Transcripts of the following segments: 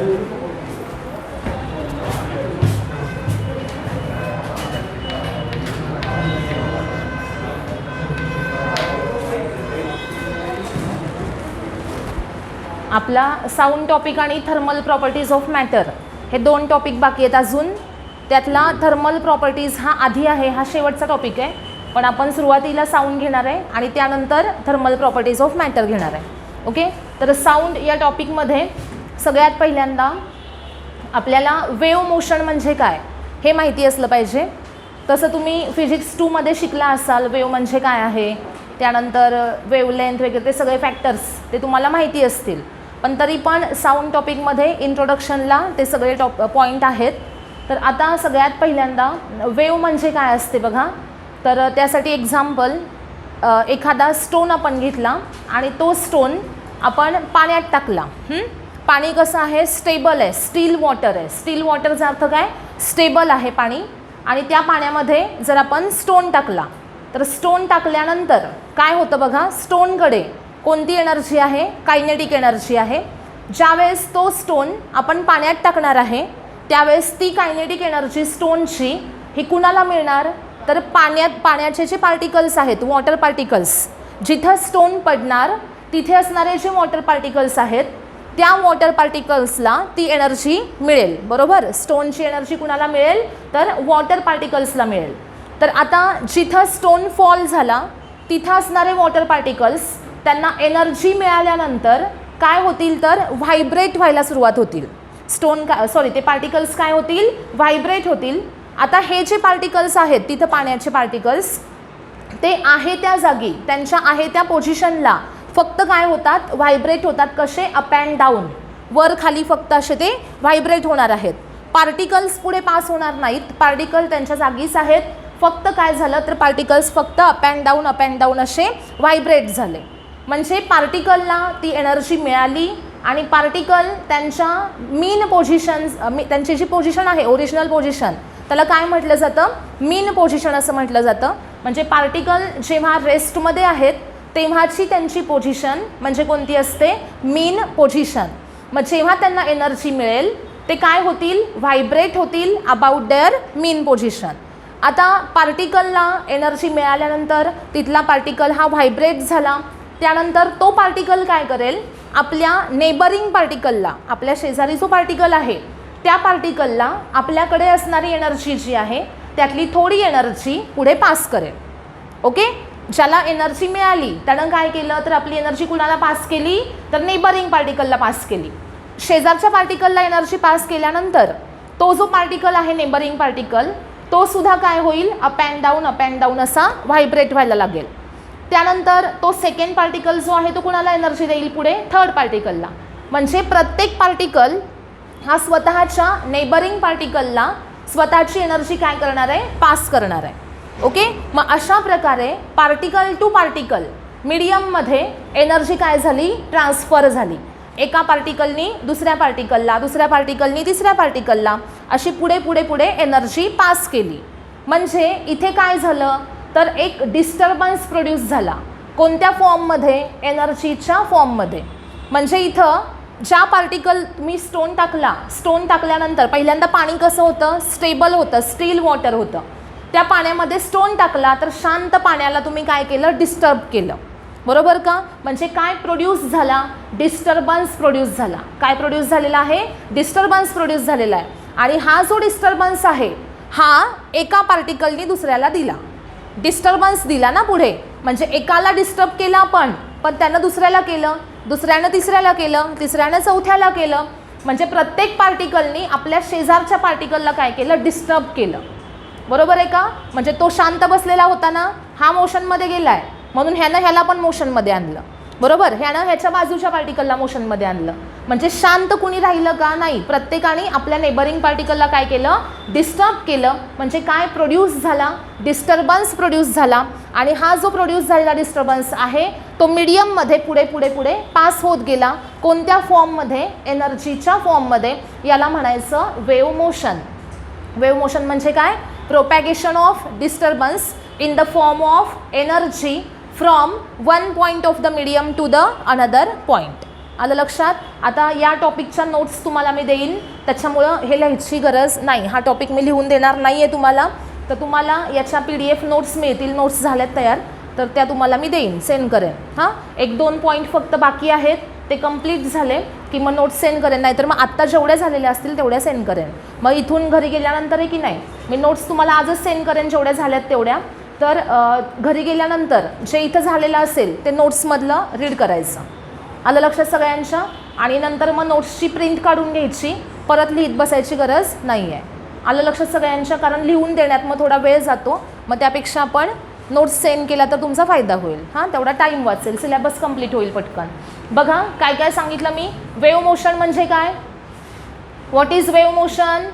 आपला sound topic आणि thermal properties of matter हे दोन टॉपिक बाकी आहेत अजून. त्यातला थर्मल प्रॉपर्टीज हा आधी आहे, हा शेवटचा टॉपिक आहे. पण आपण सुरुवातीला साऊंड घेणार आहे आणि त्यानंतर थर्मल प्रॉपर्टीज ऑफ मॅटर घेणार आहे. ओके, तर साऊंड या टॉपिकमध्ये सगळ्यात पहिल्यांदा आपल्याला वेव्ह मोशन म्हणजे काय हे माहिती असलं पाहिजे. तसं तुम्ही फिजिक्स 2 मध्ये शिकला असाल वेव्ह म्हणजे काय आहे, त्यानंतर वेव्हलेंथ वगैरे ते सगळे फॅक्टर्स ते तुम्हाला माहिती असतील. पण तरी पण साऊंड टॉपिकमध्ये इंट्रोडक्शनला ते सगळे पॉईंट आहेत. तर आता सगळ्यात पहिल्यांदा वेव्ह म्हणजे काय असते बघा. तर त्यासाठी एक्झाम्पल, एखादा स्टोन आपण घेतला आणि तो स्टोन आपण पाण्यात टाकला. पाणी कसं आहे, स्टेबल आहे, स्टील वॉटर आहे. स्टील वॉटरचा अर्थ काय, स्टेबल आहे पाणी. आणि त्या पाण्यामध्ये जर आपण स्टोन टाकला तर स्टोन टाकल्यानंतर काय होतं बघा, स्टोनकडे कोणती एनर्जी आहे, कायनेटिक एनर्जी आहे. ज्यावेळेस तो स्टोन आपण पाण्यात टाकणार आहे त्यावेळेस ती कायनेटिक एनर्जी स्टोनची ही कुणाला मिळणार, तर पाण्याचे जे पार्टिकल्स आहेत, वॉटर पार्टिकल्स, जिथं स्टोन पडणार तिथे असणारे जे वॉटर पार्टिकल्स आहेत त्या वॉटर पार्टिकल्सला ती एनर्जी मिळेल. बरोबर, स्टोनची एनर्जी कुणाला मिळेल, तर वॉटर पार्टिकल्सला मिळेल. तर आता जिथं स्टोन फॉल झाला तिथं असणारे वॉटर पार्टिकल्स त्यांना एनर्जी मिळाल्यानंतर काय होतील, तर व्हायब्रेट व्हायला सुरुवात होतील. ते पार्टिकल्स काय होतील, व्हायब्रेट होतील. आता हे जे पार्टिकल्स आहेत तिथं पाण्याचे पार्टिकल्स ते आहे त्या जागी, त्यांच्या आहे त्या पोझिशनला फक्त काय होतात, व्हायब्रेट होतात. कसे, अप अँड डाऊन, वर खाली फक्त असे ते व्हायब्रेट होणार आहेत. पार्टिकल्स पुढे पास होणार नाहीत, पार्टिकल त्यांच्या जागीच आहेत. फक्त काय झालं तर पार्टिकल्स फक्त अप अँड डाऊन असे व्हायब्रेट झाले. म्हणजे पार्टिकलला ती एनर्जी मिळाली आणि पार्टिकल त्यांच्या मीन पोझिशन, त्यांची जी पोझिशन आहे ओरिजिनल पोझिशन, त्याला काय म्हटलं जातं, मीन पोझिशन असं म्हटलं जातं. म्हणजे पार्टिकल जेव्हा रेस्टमध्ये आहेत तेव्हाची त्यांची पोझिशन म्हणजे कोणती असते, मीन पोझिशन. मग जेव्हा त्यांना एनर्जी मिळेल ते काय होतील, व्हायब्रेट होतील अबाउट देअर मीन पोझिशन. आता पार्टिकलला एनर्जी मिळाल्यानंतर तिथला पार्टिकल हा व्हायब्रेट झाला. त्यानंतर तो पार्टिकल काय करेल, आपल्या नेबरिंग पार्टिकलला, आपल्या शेजारी जो पार्टिकल आहे त्या पार्टिकलला आपल्याकडे असणारी एनर्जी जी आहे त्यातली थोडी एनर्जी पुढे पास करेल. ओके, ज्याला एनर्जी मिळाली त्यानं काय केलं, तर आपली एनर्जी कुणाला पास केली, तर नेबरिंग पार्टिकलला पास केली. शेजारच्या पार्टिकलला एनर्जी पास केल्यानंतर तो जो पार्टिकल आहे नेबरिंग पार्टिकल तो सुद्धा काय होईल, अप अँड डाऊन असा व्हायब्रेट व्हायला लागेल. त्यानंतर तो सेकंड पार्टिकल जो आहे तो कुणाला एनर्जी देईल पुढे, थर्ड पार्टिकलला. म्हणजे प्रत्येक पार्टिकल हा स्वतःच्या नेबरिंग पार्टिकलला स्वतःची एनर्जी काय करणार आहे, पास करणार आहे. ओके, मग अशा प्रकारे पार्टिकल टू पार्टिकल मीडियममध्ये एनर्जी काय झाली, ट्रान्सफर झाली. एका पार्टिकलनी दुसऱ्या पार्टिकलला, दुसऱ्या पार्टिकलनी तिसऱ्या पार्टिकलला अशी पुढे एनर्जी पास केली. म्हणजे इथे काय झालं, तर एक डिस्टर्बन्स प्रोड्यूस झाला. कोणत्या फॉर्ममध्ये, एनर्जीच्या फॉर्ममध्ये. म्हणजे इथं ज्या पार्टिकल तुम्ही स्टोन टाकला, स्टोन टाकल्यानंतर पहिल्यांदा पाणी कसं होतं, स्टेबल होतं, स्टील वॉटर होतं. त्या पाण्यामध्ये स्टोन टाकला तर शांत पाण्याला तुम्ही काय केलं, डिस्टर्ब केलं. बरोबर का, म्हणजे काय प्रोड्यूस झाला, डिस्टर्बन्स प्रोड्यूस झाला. काय प्रोड्यूस झालेला आहे, डिस्टर्बन्स प्रोड्यूस झालेला आहे. आणि हा जो डिस्टर्बन्स आहे हा एका पार्टिकलनी दुसऱ्याला दिला, डिस्टर्बन्स दिला ना पुढे. म्हणजे एकाला डिस्टर्ब केलं आपण, पण त्यानं दुसऱ्याला केलं, दुसऱ्यानं तिसऱ्याला केलं, तिसऱ्यानं चौथ्याला केलं. म्हणजे प्रत्येक पार्टिकलनी आपल्या शेजारच्या पार्टिकलला काय केलं, डिस्टर्ब केलं. बरोबर आहे का, म्हणजे तो शांत बसलेला होता ना, हा मोशनमध्ये गेला आहे म्हणून ह्यानं ह्याला पण मोशनमध्ये आणलं. बरोबर, ह्यानं ह्याच्या बाजूच्या पार्टिकलला मोशनमध्ये आणलं. म्हणजे शांत कुणी राहिलं का, नाही, प्रत्येकाने आपल्या नेबरिंग पार्टिकलला काय केलं, डिस्टर्ब केलं. म्हणजे काय प्रोड्यूस झाला, डिस्टर्बन्स प्रोड्यूस झाला. आणि हा जो प्रोड्यूस झालेला डिस्टर्बन्स आहे तो मीडियममध्ये पुढे पास होत गेला. कोणत्या फॉर्ममध्ये, एनर्जीच्या फॉर्ममध्ये. याला म्हणायचं वेव्ह मोशन. वेव्ह मोशन म्हणजे काय, propagation of disturbance in the form of energy from one point of the medium to the another point. आलं लक्षात? आता या टॉपिकच्या नोट्स तुम्हाला मी देईन, त्याच्यामुळं हे लिहायची गरज नाही. हा टॉपिक मी लिहून देणार नाही आहे तुम्हाला, तर तुम्हाला याच्या PDF नोट्स मिळतील. नोट्स झाल्यात तयार, तर त्या तुम्हाला मी देईन, सेंड करेन. हां, 1-2 पॉईंट फक्त बाकी आहेत, ते कंप्लीट झाले की मग नोट्स सेंड करेन, नाहीतर मग आत्ता जेवढ्या झालेल्या असतील तेवढ्या सेंड करेन. मग इथून घरी गेल्यानंतर आहे की नाही, मी नोट्स तुम्हाला आजच सेंड करेन जेवढ्या झाल्यात तेवढ्या. तर घरी गेल्यानंतर जे इथं झालेलं असेल ते नोट्समधलं रीड करायचं. आलं लक्षात सगळ्यांच्या? आणि नंतर मग नोट्सची प्रिंट काढून घ्यायची, परत लिहित बसायची गरज नाही आहे. आलं लक्षात सगळ्यांच्या? कारण लिहून देण्यात मग थोडा वेळ जातो, मग त्यापेक्षा आपण नोट्स सेंड केला तर तुमचा फायदा होईल. हां, तेवढा टाईम वाचेल, सिलेबस कंप्लीट होईल पटकन. बघा काय काय सांगितलं मी. वेव्ह मोशन म्हणजे काय? What is wave motion?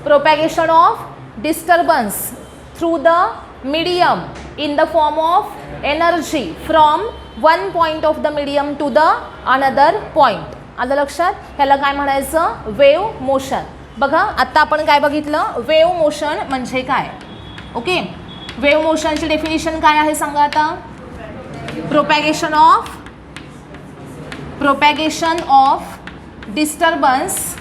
Propagation of disturbance through the medium in the form of energy from one point of the medium to the another point. आलं लक्षात? ह्याला काय म्हणायचं? Wave motion. बघा आत्ता आपण काय बघितलं? वेव्ह मोशन म्हणजे काय. ओके, वेव्ह मोशनची डेफिनेशन काय आहे सांगा आता. प्रोपॅगेशन ऑफ डिस्टर्बन्स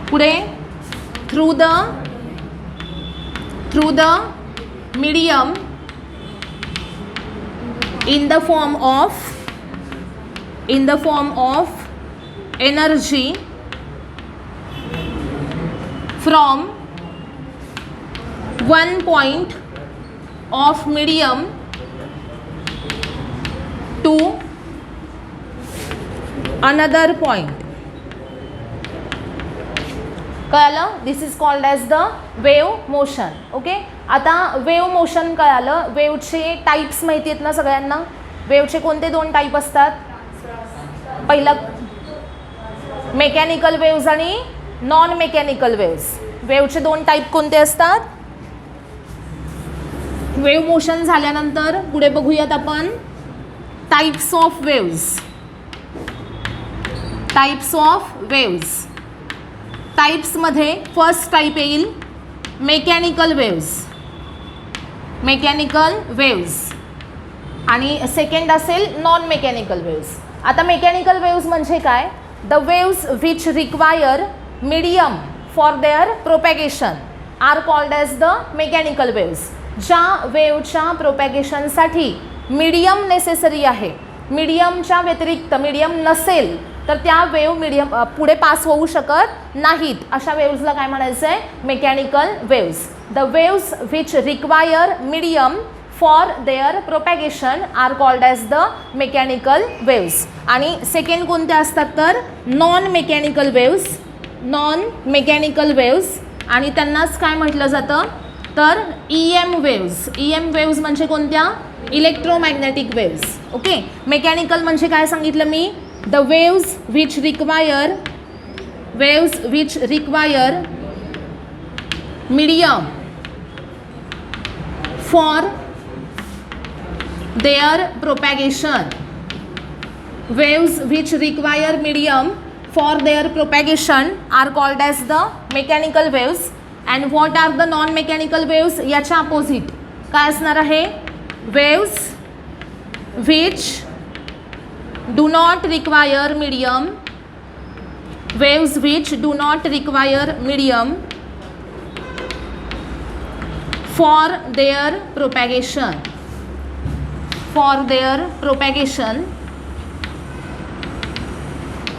पुढे through the medium in the form of energy from one point of medium to another point. कळालं? This is called as the wave motion. Okay, आता wave motion कळालं. वेव्हचे types माहिती आहेत ना सगळ्यांना? वेव्हचे कोणते 2 टाईप असतात? पहिला मेकॅनिकल वेव्हज आणि नॉन मेकॅनिकल वेव्हज. वेव्हचे 2 टाईप कोणते असतात? वेव्ह मोशन झाल्यानंतर पुढे बघूयात आपण टाईप्स ऑफ वेव्हज. टाईप्समध्ये फर्स्ट टाईप येईल मेकॅनिकल वेव्हज आणि सेकंड असेल नॉन मेकॅनिकल वेव्हज. आता मेकॅनिकल वेव्हज म्हणजे काय? The waves which require medium for their propagation are called as the mechanical waves. ज्या वेव्हच्या प्रोपॅगेशनसाठी मीडियम नेसेसरी आहे, मीडियमच्या व्यतिरिक्त मीडियम नसेल तर त्या वेव्ह मीडियम पुढे पास होऊ शकत नाहीत, अशा वेव्हजला काय म्हणायचं आहे? Mechanical waves. The waves which require medium for their propagation are called as the mechanical waves. आणि सेकंड कोणत्या असतात तर नॉन मेकॅनिकल वेव्हज आणि त्यांनाच काय म्हटलं जातं तर EM वेव्हज म्हणजे कोणत्या? Electromagnetic waves. ओके, मेकॅनिकल म्हणजे काय सांगितलं मी? The waves which require medium for their propagation. Waves which require medium for their propagation are called as the mechanical waves. And what are the non-mechanical waves? याच्या opposite काय असणार आहे? Waves which do not require medium for their propagation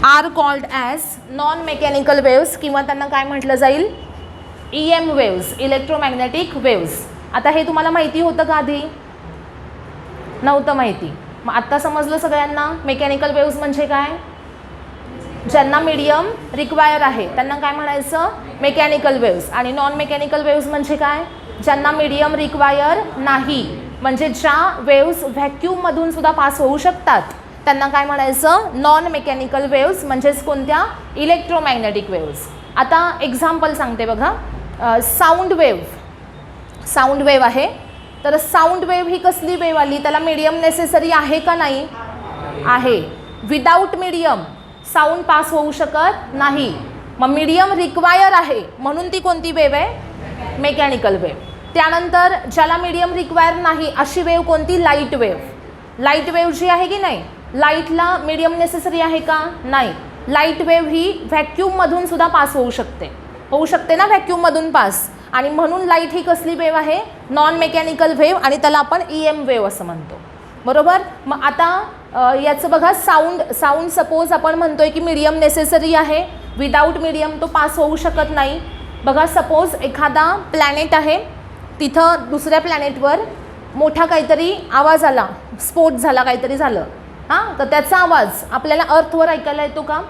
are called as non mechanical waves किंवा त्यांना काय म्हटलं जाईल? EM waves, electromagnetic waves. आता हे तुम्हाला माहिती होतं का आधी? नव्हतं माहिती. मग आत्ता समजलं सगळ्यांना मेकॅनिकल वेव्हज म्हणजे काय? ज्यांना मीडियम रिक्वायर आहे त्यांना काय म्हणायचं? Mechanical waves. आणि नॉन मेकॅनिकल वेव्हज म्हणजे काय? ज्यांना मीडियम रिक्वायर नाही, म्हणजे ज्या वेव्हज व्हॅक्यूममधून सुद्धा पास होऊ शकतात त्यांना काय म्हणायचं? नॉन मेकॅनिकल वेव्हज म्हणजेच कोणत्या? Electromagnetic waves. आता एक्झाम्पल सांगते बघा. साऊंड वेव्ह आहे, तर साऊंड वेव्ह ही कसली वेव्ह आली? त्याला मीडियम नेसेसरी आहे का नाही? आहे. विदाऊट मीडियम साऊंड पास होऊ शकत नाही. मग मीडियम रिक्वायर आहे म्हणून ती कोणती वेव्ह आहे? Mechanical wave. त्यानंतर ज्याला मीडियम रिक्वायर नाही अशी वेव्ह कोणती? Light wave. लाईट वेव्ह जी आहे की नाही लाईटला मीडियम नेसेसरी आहे का? नाही. लाईट वेव्ह ही व्हॅक्यूममधून सुद्धा पास होऊ शकते ना व्हॅक्यूममधून पास, आणि म्हणून लाईट ही कसली वेव्ह आहे? नॉन मेकॅनिकल वेव्ह, आणि त्याला आपण EM वेव्ह असं म्हणतो. बरोबर. मग आता याचं बघा, साऊंड सपोज आपण म्हणतोय की मीडियम नेसेसरी आहे, विदाऊट मीडियम तो पास होऊ शकत नाही. बघा, सपोज एखादा प्लॅनेट आहे, तिथं दुसऱ्या प्लॅनेटवर मोठा काहीतरी आवाज आला, स्फोट झाला, काहीतरी झालं, हां, तर त्याचा आवाज आपल्याला अर्थवर ऐकायला येतो का?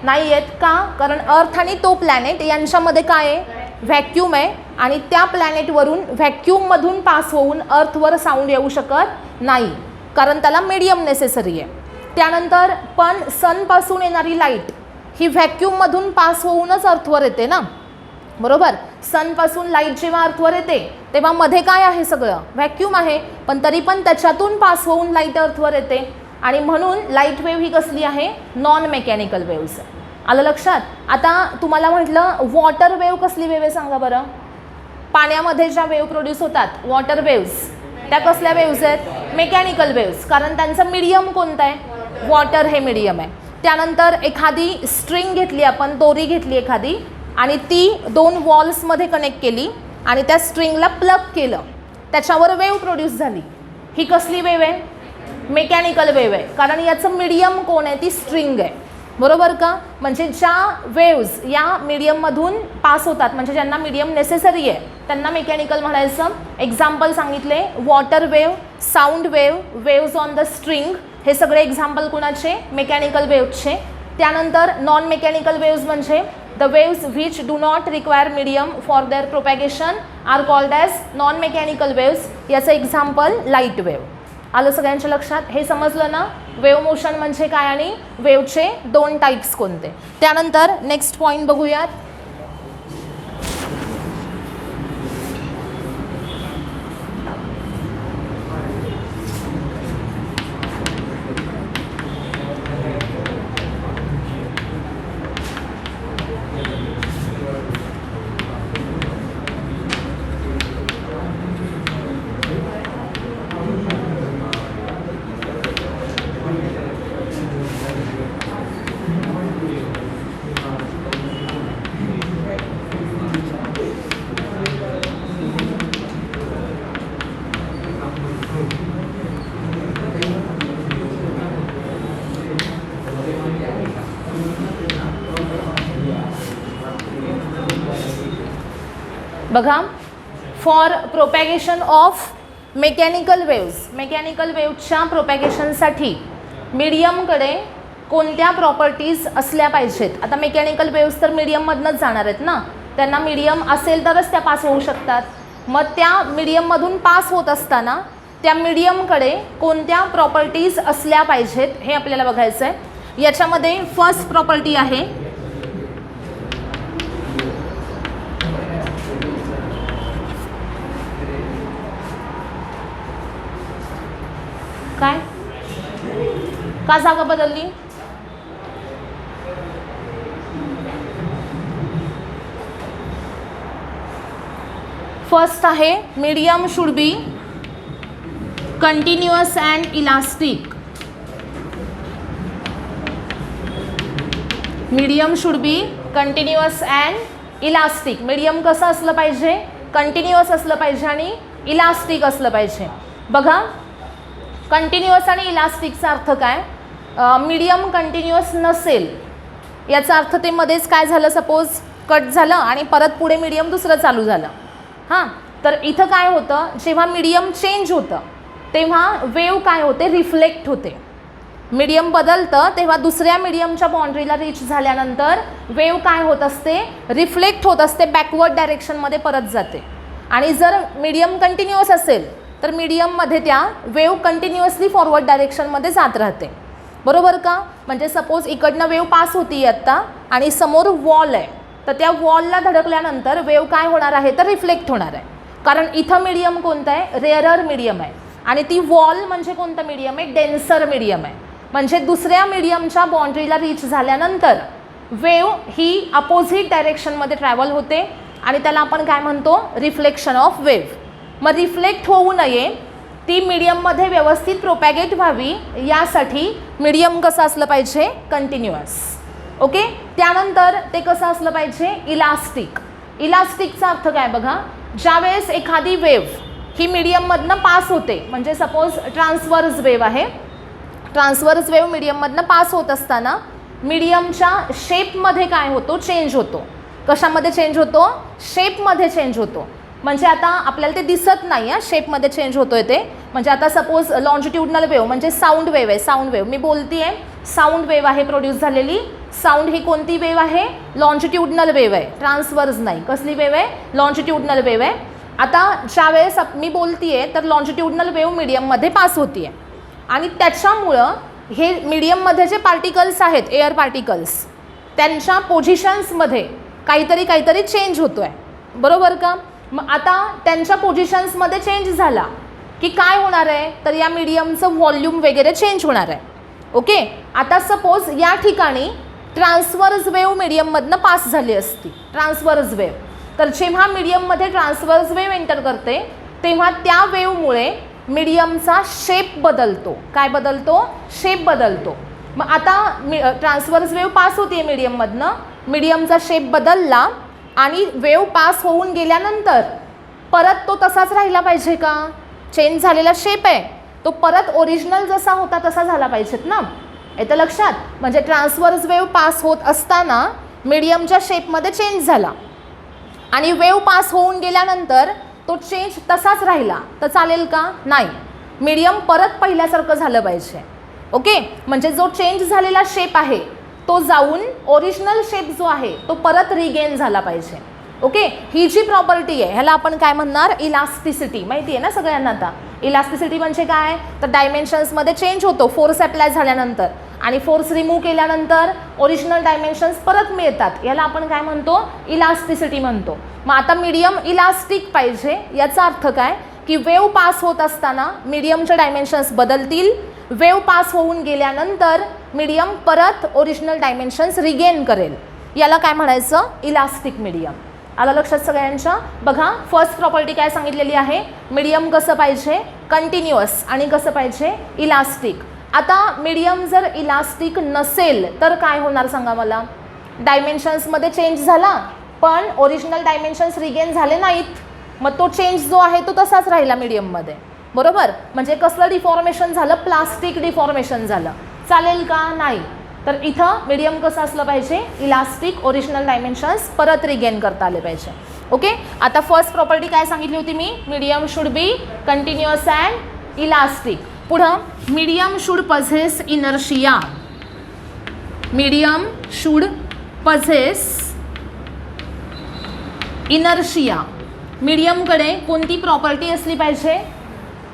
नाही येत. का? कारण अर्थ आणि तो प्लॅनेट यांच्यामध्ये काय आहे? व्हॅक्यूम आहे, आणि त्या प्लॅनेटवरून व्हॅक्यूममधून पास होऊन अर्थवर साऊंड येऊ शकत नाही, कारण त्याला मीडियम नेसेसरी आहे. त्यानंतर पण सनपासून येणारी लाईट ही व्हॅक्यूममधून पास होऊनच अर्थवर येते ना, बरोबर. सनपासून लाईट जेव्हा अर्थवर येते तेव्हा मध्ये काय आहे? सगळं व्हॅक्यूम आहे, पण तरी पण त्याच्यातून पास होऊन लाईट अर्थवर येते, आणि म्हणून लाईट वेव्ह ही कसली आहे? Non mechanical waves. आलं लक्षात? आता तुम्हाला म्हटलं वॉटर वेव्ह कसली वेव्ह आहे सांगा बरं. पाण्यामध्ये ज्या वेव्ह प्रोड्यूस होतात वॉटर वेव्हज, त्या कसल्या वेव्हज आहेत? मेकॅनिकल वेव्हज, कारण त्यांचं मीडियम कोणतं आहे? वॉटर हे मीडियम आहे. त्यानंतर एखादी स्ट्रिंग घेतली आपण, दोरी घेतली एखादी, आणि ती 2 वॉल्समध्ये कनेक्ट केली, आणि त्या स्ट्रिंगला प्लग केलं, त्याच्यावर वेव्ह प्रोड्यूस झाली. ही कसली वेव्ह आहे? मेकॅनिकल वेव्ह आहे, कारण याचं मीडियम कोण आहे? ती स्ट्रिंग आहे. बरोबर का? म्हणजे ज्या वेव्हज या मीडियममधून पास होतात, म्हणजे ज्यांना मीडियम नेसेसरी आहे त्यांना मेकॅनिकल म्हणायचं. एक्झाम्पल सांगितले, water wave, sound wave, waves on the string, हे सगळे एक्झाम्पल कुणाचे? मेकॅनिकल वेव्हजचे. त्यानंतर नॉन मेकॅनिकल वेव्हज म्हणजे the waves which do not require medium for their propagation are called as non mechanical waves. याचं example light wave. आलं सगळ्यांच्या लक्षात? हे समजलं ना? वेव्ह मोशन म्हणजे काय आणि वेव्हचे 2 टाईप्स कोणते. त्यानंतर नेक्स्ट पॉईंट बघूयात. बघा, for propagation of mechanical waves, mechanical वेव्हच्या प्रोपॅगेशनसाठी मीडियमकडे कोणत्या प्रॉपर्टीज असल्या पाहिजेत? आता मेकॅनिकल वेव्हज तर मीडियममधनंच जाणार आहेत ना, त्यांना मीडियम असेल तरच त्या पास होऊ शकतात. मग त्या मीडियममधून पास होत असताना त्या मीडियमकडे कोणत्या प्रॉपर्टीज असल्या पाहिजेत हे आपल्याला बघायचं आहे. याच्यामध्ये फर्स्ट प्रॉपर्टी आहे काय? का जागा बदलली? फर्स्ट आहे medium should be continuous and elastic. Medium should be continuous and elastic. Medium कसं असलं पाहिजे? कंटिन्युअस असलं पाहिजे आणि इलास्टिक असलं पाहिजे. बघा, कंटिन्युअस आणि इलास्टिकचा अर्थ काय? मीडियम कंटिन्युअस नसेल याचा अर्थ ते मध्येच काय झालं, सपोज कट झालं आणि परत पुढे मीडियम दुसरं चालू झालं. हां, तर इथं काय होतं, जेव्हा मीडियम चेंज होतं तेव्हा वेव्ह काय होते? रिफ्लेक्ट होते. मीडियम बदलतं तेव्हा दुसऱ्या मीडियमच्या बाउंड्रीला रीच झाल्यानंतर वेव्ह काय होत असते? रिफ्लेक्ट होत असते, बॅकवर्ड डायरेक्शनमध्ये परत जाते. आणि जर मीडियम कंटिन्युअस असेल तर मीडियममध्ये त्या वेव्ह कंटिन्युअसली फॉरवर्ड डायरेक्शनमध्ये जात राहते. बरोबर का? म्हणजे सपोज इकडनं वेव्ह पास होती आत्ता आणि समोर वॉल आहे, तर त्या वॉलला धडकल्यानंतर वेव्ह काय होणार आहे? तर रिफ्लेक्ट होणार आहे. कारण इथं मीडियम कोणतं आहे? रेअरर मीडियम आहे. आणि ती वॉल म्हणजे कोणतं मीडियम आहे? डेन्सर मीडियम आहे. म्हणजे दुसऱ्या मीडियमच्या बाउंड्रीला रीच झाल्यानंतर वेव्ह ही अपोजिट डायरेक्शनमध्ये ट्रॅव्हल होते आणि त्याला आपण काय म्हणतो? Reflection of wave. मग रिफ्लेक्ट होऊ नये ती मीडियममध्ये व्यवस्थित प्रोपॅगेट व्हावी यासाठी मीडियम कसं असलं पाहिजे, कंटिन्युअस. ओके, त्यानंतर ते कसं असलं पाहिजे, इलास्टिक. इलास्टिकचा अर्थ काय बघा, ज्यावेळेस एखादी वेव्ह ही मीडियममधनं पास होते, म्हणजे सपोज ट्रान्सवर्स वेव्ह आहे, ट्रान्सवर्स वेव्ह मीडियममधनं पास होत असताना मीडियमच्या शेपमध्ये काय होतो, चेंज होतो. कशामध्ये चेंज होतो, शेपमध्ये चेंज होतो. म्हणजे आता आपल्याला ते दिसत नाही आहे, शेपमध्ये चेंज होतोय ते. म्हणजे आता सपोज लॉन्जिट्यूडनल वेव्ह म्हणजे साऊंड वेव्ह आहे, साऊंड वेव्ह मी बोलते आहे, साऊंड वेव्ह आहे प्रोड्यूस झालेली. साऊंड ही कोणती वेव्ह आहे, लॉन्जिट्यूडनल वेव्ह आहे, ट्रान्सवर्स नाही. कसली वेव्ह आहे, लॉन्जिट्यूडनल वेव्ह आहे. आता ज्यावेळेस मी बोलते आहे तर लॉन्जिट्यूडनल वेव्ह मीडियममध्ये पास होती आहे आणि त्याच्यामुळं हे मीडियममध्ये जे पार्टिकल्स आहेत, एअर पार्टिकल्स, त्यांच्या पोझिशन्समध्ये काहीतरी चेंज होतो आहे, बरोबर का. मग आता त्यांच्या पोझिशन्समध्ये चेंज झाला की काय होणार आहे, तर या मीडियमचं व्हॉल्यूम वगैरे चेंज होणार आहे. ओके, आता सपोज या ठिकाणी ट्रान्सवर्स वेव्ह मीडियममधनं पास झाली असती, ट्रान्सवर्स वेव्ह, तर जेव्हा मीडियममध्ये ट्रान्सवर्स वेव्ह एंटर करते तेव्हा त्या वेव्हमुळे मीडियमचा शेप बदलतो. काय बदलतो, शेप बदलतो. मग आता ट्रान्सवर्स वेव्ह पास होती आहे मीडियममधनं, मीडियमचा शेप बदलला आणि वेव्ह पास होऊन गेल्यानंतर परत तो तसाच राहिला पाहिजे का, चेंज झालेला शेप आहे तो परत ओरिजिनल जसा होता तसा झाला पाहिजेत ना. येतं लक्षात. म्हणजे ट्रान्सवर्स वेव्ह पास होत असताना मीडियमच्या शेपमध्ये चेंज झाला आणि वेव्ह पास होऊन गेल्यानंतर तो चेंज तसाच राहिला तर चालेल का, नाही. मीडियम परत पहिल्यासारखं झालं पाहिजे. ओके, म्हणजे जो चेंज झालेला शेप आहे तो जाऊन ओरिजिनल शेप जो आहे तो परत रिगेन झाला पाहिजे. ओके, ही जी प्रॉपर्टी आहे ह्याला आपण काय म्हणणार, इलास्टिसिटी. माहिती आहे ना सगळ्यांना आता. इलास्टिसिटी म्हणजे काय, तर डायमेन्शन्समध्ये चेंज होतो फोर्स अप्लाय झाल्यानंतर आणि फोर्स रिमूव्ह केल्यानंतर ओरिजिनल डायमेन्शन्स परत मिळतात, याला आपण काय म्हणतो, इलास्टिसिटी म्हणतो. मग आता मीडियम इलास्टिक पाहिजे, याचा अर्थ काय की वेव्ह पास होत असताना मीडियमचे डायमेन्शन्स बदलतील, वेव्ह पास होऊन गेल्यानंतर मीडियम परत ओरिजिनल डायमेन्शन्स रिगेन करेल, याला काय म्हणायचं, इलास्टिक मीडियम. आलं लक्षात सगळ्यांच्या. बघा फर्स्ट प्रॉपर्टी काय सांगितलेली आहे, मीडियम कसं पाहिजे, कंटिन्युअस, आणि कसं पाहिजे, इलास्टिक. आता मीडियम जर इलास्टिक नसेल तर काय होणार सांगा मला, डायमेन्शन्समध्ये चेंज झाला पण ओरिजिनल डायमेन्शन्स रिगेन झाले नाहीत, मग तो चेंज जो आहे तो तसाच राहिला मीडियममध्ये, बरोबर. म्हणजे कसलं डिफॉर्मेशन झालं, प्लास्टिक डिफॉर्मेशन झालं, चालेल का, नाही. तर इथं मीडियम कसं असलं पाहिजे, इलास्टिक, ओरिजिनल डायमेन्शन्स परत रिगेन करता आले पाहिजे. ओके, आता फर्स्ट प्रॉपर्टी काय सांगितली होती मी, medium should be continuous and elastic. पुढं, medium should possess inertia. Medium should possess inertia. मीडियमकडे कोणती प्रॉपर्टी असली पाहिजे,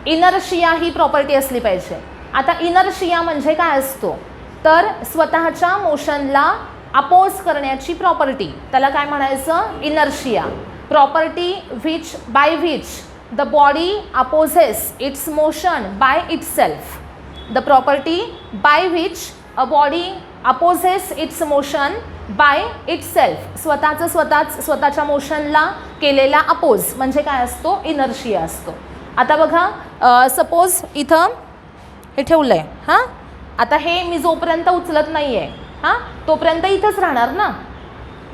इनर्शिया ही प्रॉपर्टी असली पाहिजे. आता इनर्शिया म्हणजे काय असतो, तर स्वतःच्या मोशनला अपोज करण्याची प्रॉपर्टी, त्याला काय म्हणायचं, inertia. Property which by which the body opposes it's motion by itself. The property by which a body opposes it's motion by itself. स्वतःच्या मोशनला केलेला अपोज म्हणजे काय असतो, इनर्शिया असतो. आता बघा सपोज इथं हे ठेवलं आहे, हां, आता हे मी जोपर्यंत उचलत नाही आहे हां तोपर्यंत इथंच राहणार ना,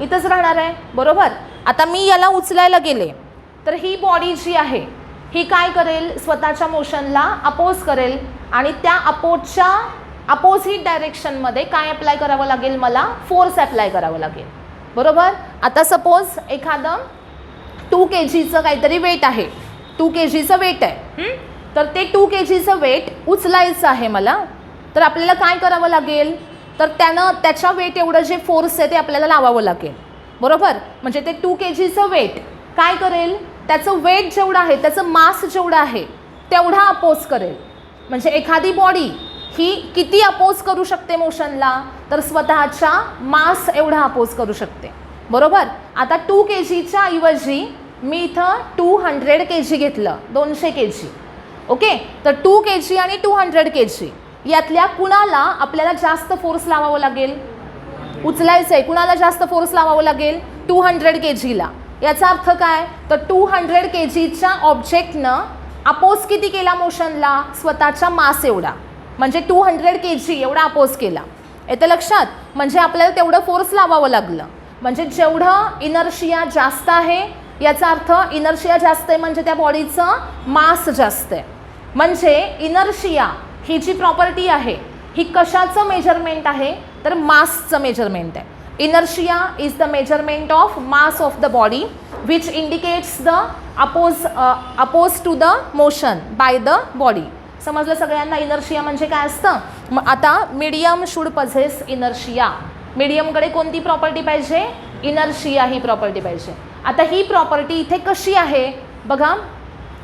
इथंच राहणार आहे, बरोबर. आता मी याला उचलायला गेले तर ही बॉडी जी आहे ही काय करेल, स्वतःच्या मोशनला अपोज करेल आणि त्या अपोजिट डायरेक्शनमध्ये काय अप्लाय करावं लागेल, मला फोर्स अप्लाय करावं लागेल, बरोबर. आता सपोज एखादं 2 kgचं काहीतरी वेट आहे, 2 kgचं वेट आहे, तर ते 2 kgचं वेट उचलायचं आहे मला, तर आपल्याला काय करावं लागेल, तर त्याच्या वेट एवढं जे फोर्स आहे ते आपल्याला लावावं लागेल, बरोबर. म्हणजे ते 2 kgचं वेट काय करेल, त्याचं वेट जेवढं आहे, त्याचं मास जेवढं आहे तेवढा अपोज करेल. म्हणजे एखादी बॉडी ही किती अपोज करू शकते मोशनला, तर स्वतःच्या मास एवढा अपोज करू शकते, बरोबर. आता 2 kgच्या ऐवजी मी इथं 200 kg घेतलं, 200 kg. ओके, तर 2 kg आणि 200 kg यातल्या कुणाला आपल्याला जास्त फोर्स लावावं लागेल, उचलायचं आहे, कुणाला जास्त फोर्स लावावं लागेल, 200 kgला. याचा अर्थ काय, तर 200 kgच्या ऑब्जेक्टनं अपोज किती केला मोशनला? स्वतःच्या मास एवढा, म्हणजे 200 kg एवढा अपोज केला. येतं लक्षात? म्हणजे आपल्याला तेवढं फोर्स लावावं लागलं. म्हणजे जेवढं इनर्शिया जास्त आहे, याचा अर्थ इनर्शिया जास्त आहे म्हणजे त्या बॉडीचं मास जास्त आहे. म्हणजे इनर्शिया ही जी प्रॉपर्टी आहे ही कशाचं मेजरमेंट आहे? तर मासचं मेजरमेंट आहे. Inertia is the measurement of mass of the body which indicates the oppose to the motion by the body. समजलं सगळ्यांना इनर्शिया म्हणजे काय असतं? मग आता मीडियम शुड पझेस इनर्शिया. मीडियमकडे कोणती प्रॉपर्टी पाहिजे? इनर्शिया ही प्रॉपर्टी पाहिजे. आता ही प्रॉपर्टी इथे कशी आहे बघा.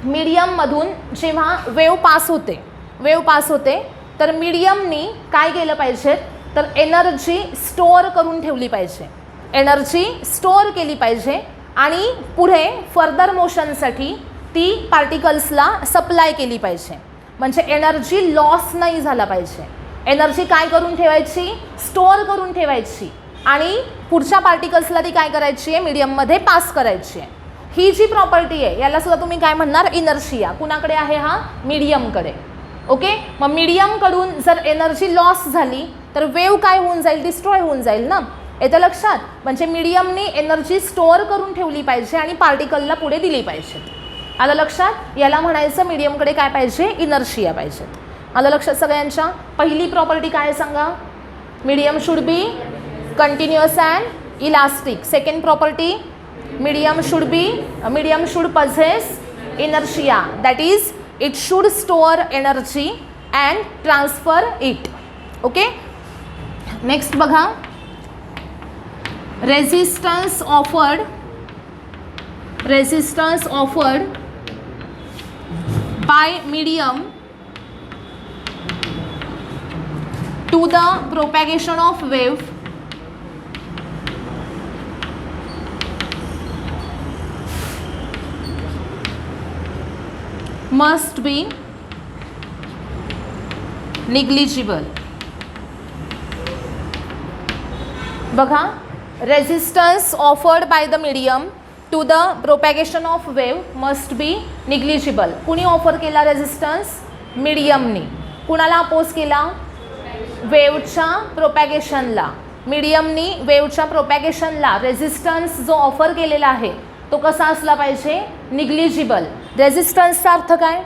मीडियममधून जेव्हा वेव पास होते तर मीडियमनी काय केलं पाहिजे? तर एनर्जी स्टोअर करून ठेवली पाहिजे. एनर्जी स्टोअर केली पाहिजे आणि पुढे फर्दर मोशनसाठी ती पार्टिकल्सला सप्लाय केली पाहिजे. म्हणजे एनर्जी लॉस नाही झाला पाहिजे. एनर्जी काय करून ठेवायची? स्टोअर करून ठेवायची आणि पुढच्या पार्टिकल्सला ती काय करायची आहे? मीडियममध्ये पास करायची आहे. ही जी प्रॉपर्टी आहे याला सुद्धा तुम्ही काय म्हणणार? इनर्शिया. कुणाकडे आहे हा? मीडियमकडे. ओके. मग मीडियमकडून जर एनर्जी लॉस झाली तर वेव काय होऊन जाईल? डिस्ट्रॉय होऊन जाईल ना. येतं लक्षात? म्हणजे मीडियमनी एनर्जी स्टोअर करून ठेवली पाहिजे आणि पार्टिकलला पुढे दिली पाहिजे. आलं लक्षात? याला म्हणायचं मीडियमकडे काय पाहिजे? इनर्शिया पाहिजे. आलं लक्षात सगळ्यांच्या? पहिली प्रॉपर्टी काय सांगा? Medium should be continuous and elastic. Second property medium should possess inertia, that is it should store energy and transfer it. Okay. Next बघा. Resistance offered by medium to the propagation of wave must be negligible. बघा. Resistance offered by the medium to the propagation of wave must be negligible. कुणी offer केला resistance? मीडियमनी. कुणाला oppose केला? वेवच्या प्रोपॅगेशनला. मीडियमनी वेवच्या प्रोपॅगेशनला resistance जो offer केलेला आहे तो कसा असला पाहिजे? निग्लिजिबल. रेझिस्टन्सचा अर्थ काय?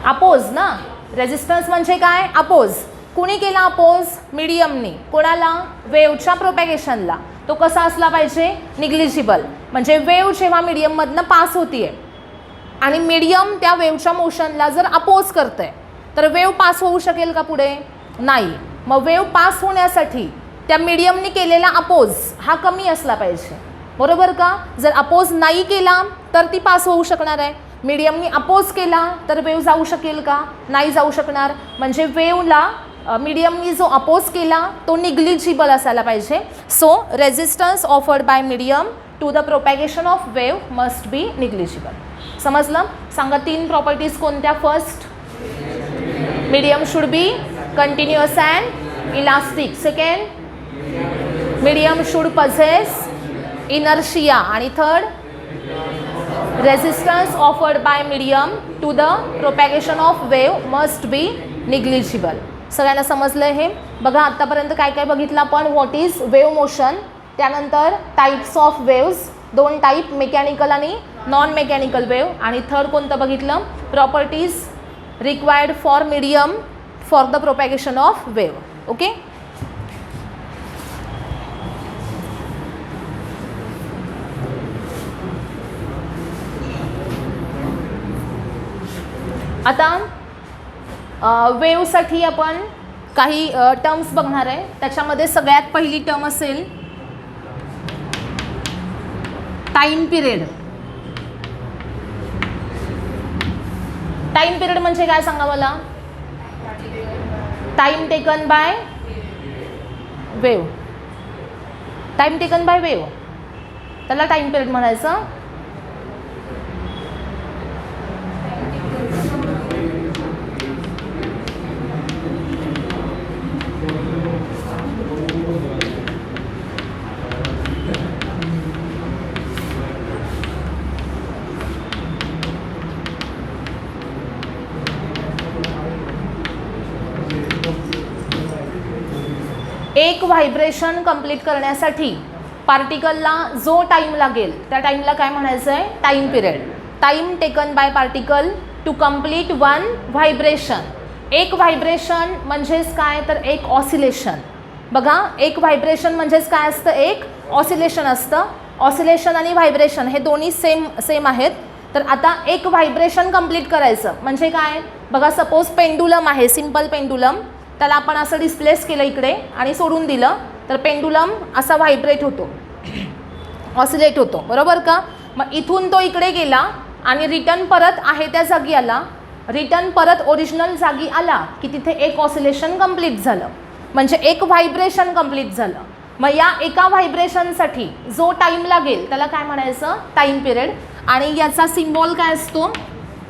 अपोज ना. रेझिस्टन्स म्हणजे काय? अपोज. कुणी केला अपोज? मीडियमनी. कोणाला? वेवच्या प्रोपॅगेशनला. तो कसा असला पाहिजे? निग्लिजिबल. म्हणजे वेव जेव्हा मीडियममधनं पास होतीये आणि मीडियम त्या वेवच्या मोशनला जर अपोज करते तर वेव पास होऊ शकेल का पुढे? नाही. मग वेव पास होण्यासाठी त्या मीडियमनी केलेला अपोज हा कमी असला पाहिजे. बरोबर का? जर अपोज नाही केला तर ती पास होऊ शकणार आहे. मीडियमनी अपोज केला तर वेव जाऊ शकेल का? नाही जाऊ शकणार. म्हणजे वेवला मीडियमनी जो अपोज केला तो निग्लिजिबल असायला पाहिजे. So resistance offered by medium to the propagation of wave must be negligible. समजलं? सांगा 3 प्रॉपर्टीज कोणत्या? First, medium should be continuous and elastic. Second, medium should possess inertia. आणि third, resistance offered by medium to the propagation of wave must be negligible. सगळ्यांना समजलं हे? बघा आत्तापर्यंत काय काय बघितलं आपण? व्हॉट इज वेव मोशन, त्यानंतर types of waves, 2 type, mechanical आणि नॉन मेकॅनिकल वेव, आणि थर्ड कोणतं बघितलं? Properties required for medium for the propagation of wave. Okay. आता वेवसाठी आपण काही टर्म्स बघणार आहे. त्याच्यामध्ये सगळ्यात पहिली टर्म असेल टाइम पिरियड. टाइम पिरियड म्हणजे काय सांगा मला? Time taken by wave. Time taken by wave त्याला टाइम पिरियड म्हणायचं. एक व्हायब्रेशन कंप्लीट करण्यासाठी पार्टिकलला जो टाईम लागेल त्या टाईमला काय म्हणायचं आहे, time period. Time taken by particle to complete one vibration. एक व्हायब्रेशन म्हणजेच काय तर एक ऑसिलेशन. बघा, एक व्हायब्रेशन म्हणजेच काय असतं, एक ऑसिलेशन असतं. ऑसिलेशन आणि व्हायब्रेशन हे दोन्ही सेम आहेत. तर आता एक व्हायब्रेशन कंप्लीट करायचं म्हणजे काय, बघा सपोज पेंडुलम आहे, सिंपल पेंडुलम. त्याला आपण असं डिस्प्लेस केलं इकडे आणि सोडून दिलं तर पेंडुलम असा व्हायब्रेट होतो, ऑसिलेट होतो, बरोबर का. मग इथून तो इकडे गेला आणि रिटर्न परत आहे त्या जागी आला. रिटर्न परत ओरिजिनल जागी आला की तिथे एक ऑसिलेशन कंप्लीट झालं, म्हणजे एक व्हायब्रेशन कंप्लीट झालं. मग या एका व्हायब्रेशनसाठी जो टाईम लागेल त्याला काय म्हणायचं, टाईम पिरियड. आणि याचा सिम्बॉल काय असतो,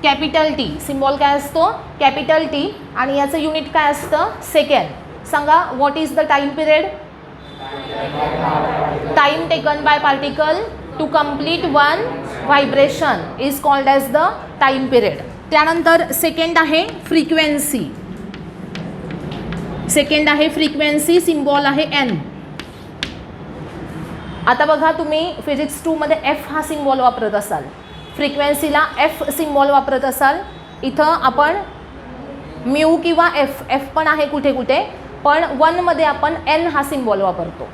कॅपिटल टी. सिम्बॉल काय असतो, कॅपिटल टी. आणि याचं युनिट काय असतं, सेकंड. सांगा, what is the time period. Time taken by particle to complete one vibration is called as the time period. त्यानंतर सेकंड आहे फ्रिक्वेन्सी. सेकंड आहे फ्रिक्वेन्सी, सिम्बॉल आहे एन. आता बघा, तुम्ही फिजिक्स 2 मध्ये एफ हा सिम्बॉल वापरत असाल, फ्रिक्वेन्सीला एफ सिम्बॉल वापरत असाल. इथं आपण म्यू किंवा एफ, एफ पण आहे कुठे कुठे, पण 1 मध्ये आपण एन हा सिम्बॉल वापरतो.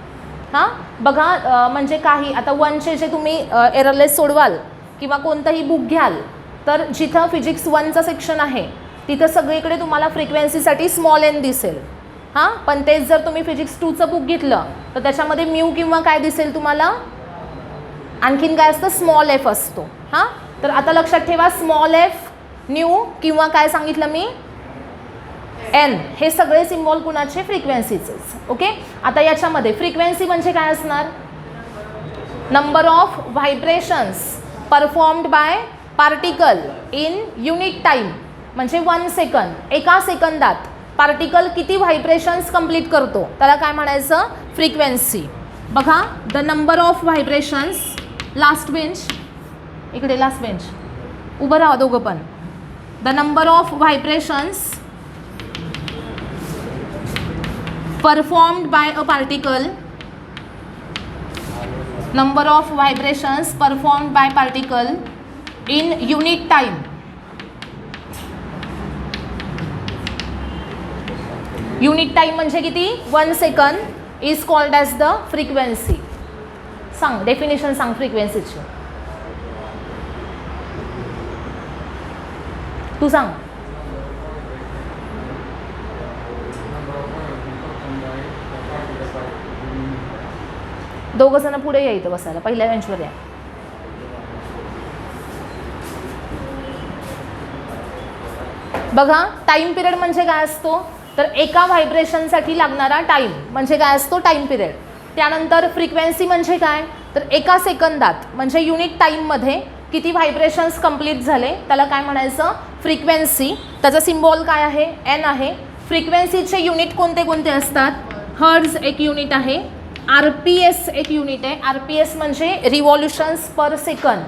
हां, बघा, म्हणजे काही आता 1चे जे तुम्ही एररलेस सोडवाल किंवा कोणतंही बुक घ्याल तर जिथं फिजिक्स 1चं सेक्शन आहे तिथं सगळीकडे तुम्हाला फ्रिक्वेन्सीसाठी स्मॉल एन दिसेल. हां, पण तेच जर तुम्ही फिजिक्स 2चं बुक घेतलं तर त्याच्यामध्ये म्यू किंवा काय दिसेल तुम्हाला, आणखीन काय असतं, स्मॉल एफ असतो. हां, तर आता लक्षात ठेवा, स्मॉल एफ, न्यू किंवा काय सांगितलं मी, एन, हे सगळे सिम्बॉल कुणाचे, फ्रिक्वेन्सीचेच. ओके. आता याच्यामध्ये फ्रिक्वेन्सी म्हणजे काय असणार, number of vibrations performed by particle in unit time, म्हणजे 1 सेकंद. एका सेकंदात पार्टिकल किती व्हायब्रेशन्स कंप्लीट करतो त्याला काय म्हणायचं, फ्रिक्वेन्सी. बघा, the number of vibrations, last bench इकडे, लास्ट बेंच उभं राहा दोघं पण. The number of vibrations performed by a particle, number of vibrations performed by particle in unit time. Unit time म्हणजे किती, 1 second is called as the frequency. सांग, definition सांग फ्रिक्वेन्सीची, तू सांग. दोघं जण पुढे या, इथं बसायला, पहिल्या बेंचवर या. बघा, टाईम पिरियड म्हणजे काय असतो तर एका व्हायब्रेशनसाठी लागणारा टाईम म्हणजे काय असतो, टाईम पिरियड. त्यानंतर फ्रिक्वेन्सी म्हणजे काय तर एका सेकंदात म्हणजे युनिट टाईममध्ये किती व्हायब्रेशन्स कंप्लीट झाले त्याला काय म्हणायचं, फ्रिक्वेन्सी. त्याचा सिम्बॉल काय आहे, एन आहे. फ्रिक्वेन्सीचे युनिट कोणते कोणते असतात, हर्ट्ज एक युनिट आहे, RPS एक युनिट आहे. RPS म्हणजे रिव्हॉल्युशन्स पर सेकंद.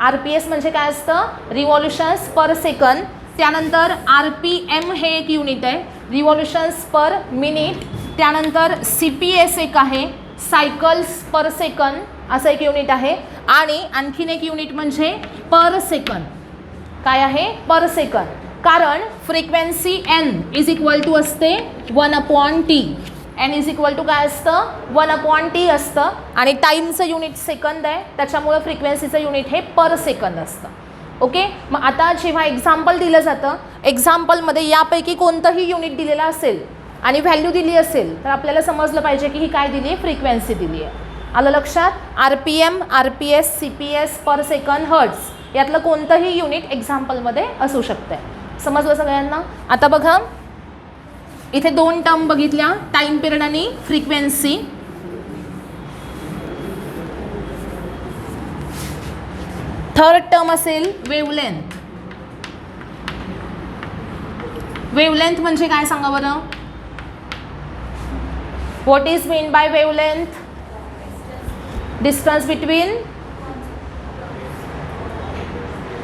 RPS म्हणजे काय असतं, रिव्हॉल्युशन्स पर सेकंद. त्यानंतर RPM हे एक युनिट आहे, रिव्हॉल्युशन्स पर मिनिट. त्यानंतर CPS एक आहे, सायकल्स पर सेकंद असं एक युनिट आहे. आणि आणखीन एक युनिट म्हणजे पर सेकंद. काय आहे, पर सेकंद. कारण frequency N is equal to असते 1/T. N is equal to काय असतं, 1/T असतं. आणि टाईमचं युनिट सेकंद आहे, त्याच्यामुळं फ्रिक्वेन्सीचं युनिट हे पर सेकंद असतं. ओके. मग आता जेव्हा एक्झाम्पल दिलं जातं, एक्झाम्पलमध्ये यापैकी कोणतंही युनिट दिलेलं असेल आणि व्हॅल्यू दिली असेल तर आपल्याला समजलं पाहिजे की ही काय दिली आहे, फ्रिक्वेन्सी दिली आहे. आलं लक्षात. RPM, RPS, CPS, per second, hertz यातलं कोणतंही युनिट एक्झाम्पलमध्ये असू शकतं. समजलं सगळ्यांना. आता बघा, इथे 2 टर्म बघितल्या, टाईम पिरियड आणि फ्रिक्वेन्सी. थर्ड टर्म असेल वेवलेंथ. वेवलेंथ म्हणजे काय सांगा बरं, what is mean by wavelength, distance between.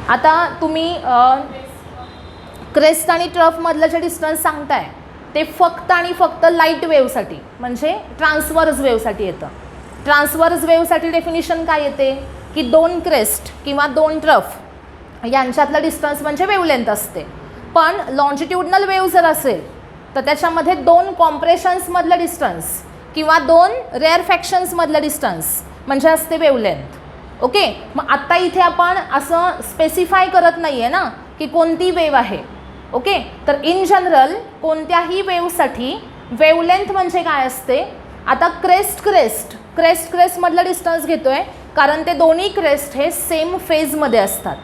आता तुम्ही क्रेस्ट आणि ट्रफ मधलं जे डिस्टन्स सांगताय ते फक्त आणि फक्त लाईट वेव्हसाठी म्हणजे ट्रान्सवर्स वेव्हसाठी येतं. ट्रान्सवर्स वेव्हसाठी डेफिनिशन काय येते की दोन क्रेस्ट किंवा दोन ट्रफ यांच्यातलं डिस्टन्स म्हणजे वेवलेंथ असते. पण लॉन्जिट्यूडनल वेव्ह जर असेल तर त्याच्यामध्ये दोन कॉम्प्रेशन्समधलं डिस्टन्स किंवा दोन रेअर फॅक्शन्समधलं डिस्टन्स म्हणजे असते वेवलेंथ. ओके, मग आत्ता इथे आपण असं स्पेसिफाय करत नाही आहे ना की कोणती वेव्ह आहे. ओके, तर इन जनरल कोणत्याही वेव्हसाठी वेवलेंथ म्हणजे काय असते. आता क्रेस्ट मधलं डिस्टन्स घेतोय कारण ते दोन्ही क्रेस्ट हे सेम फेजमध्ये असतात,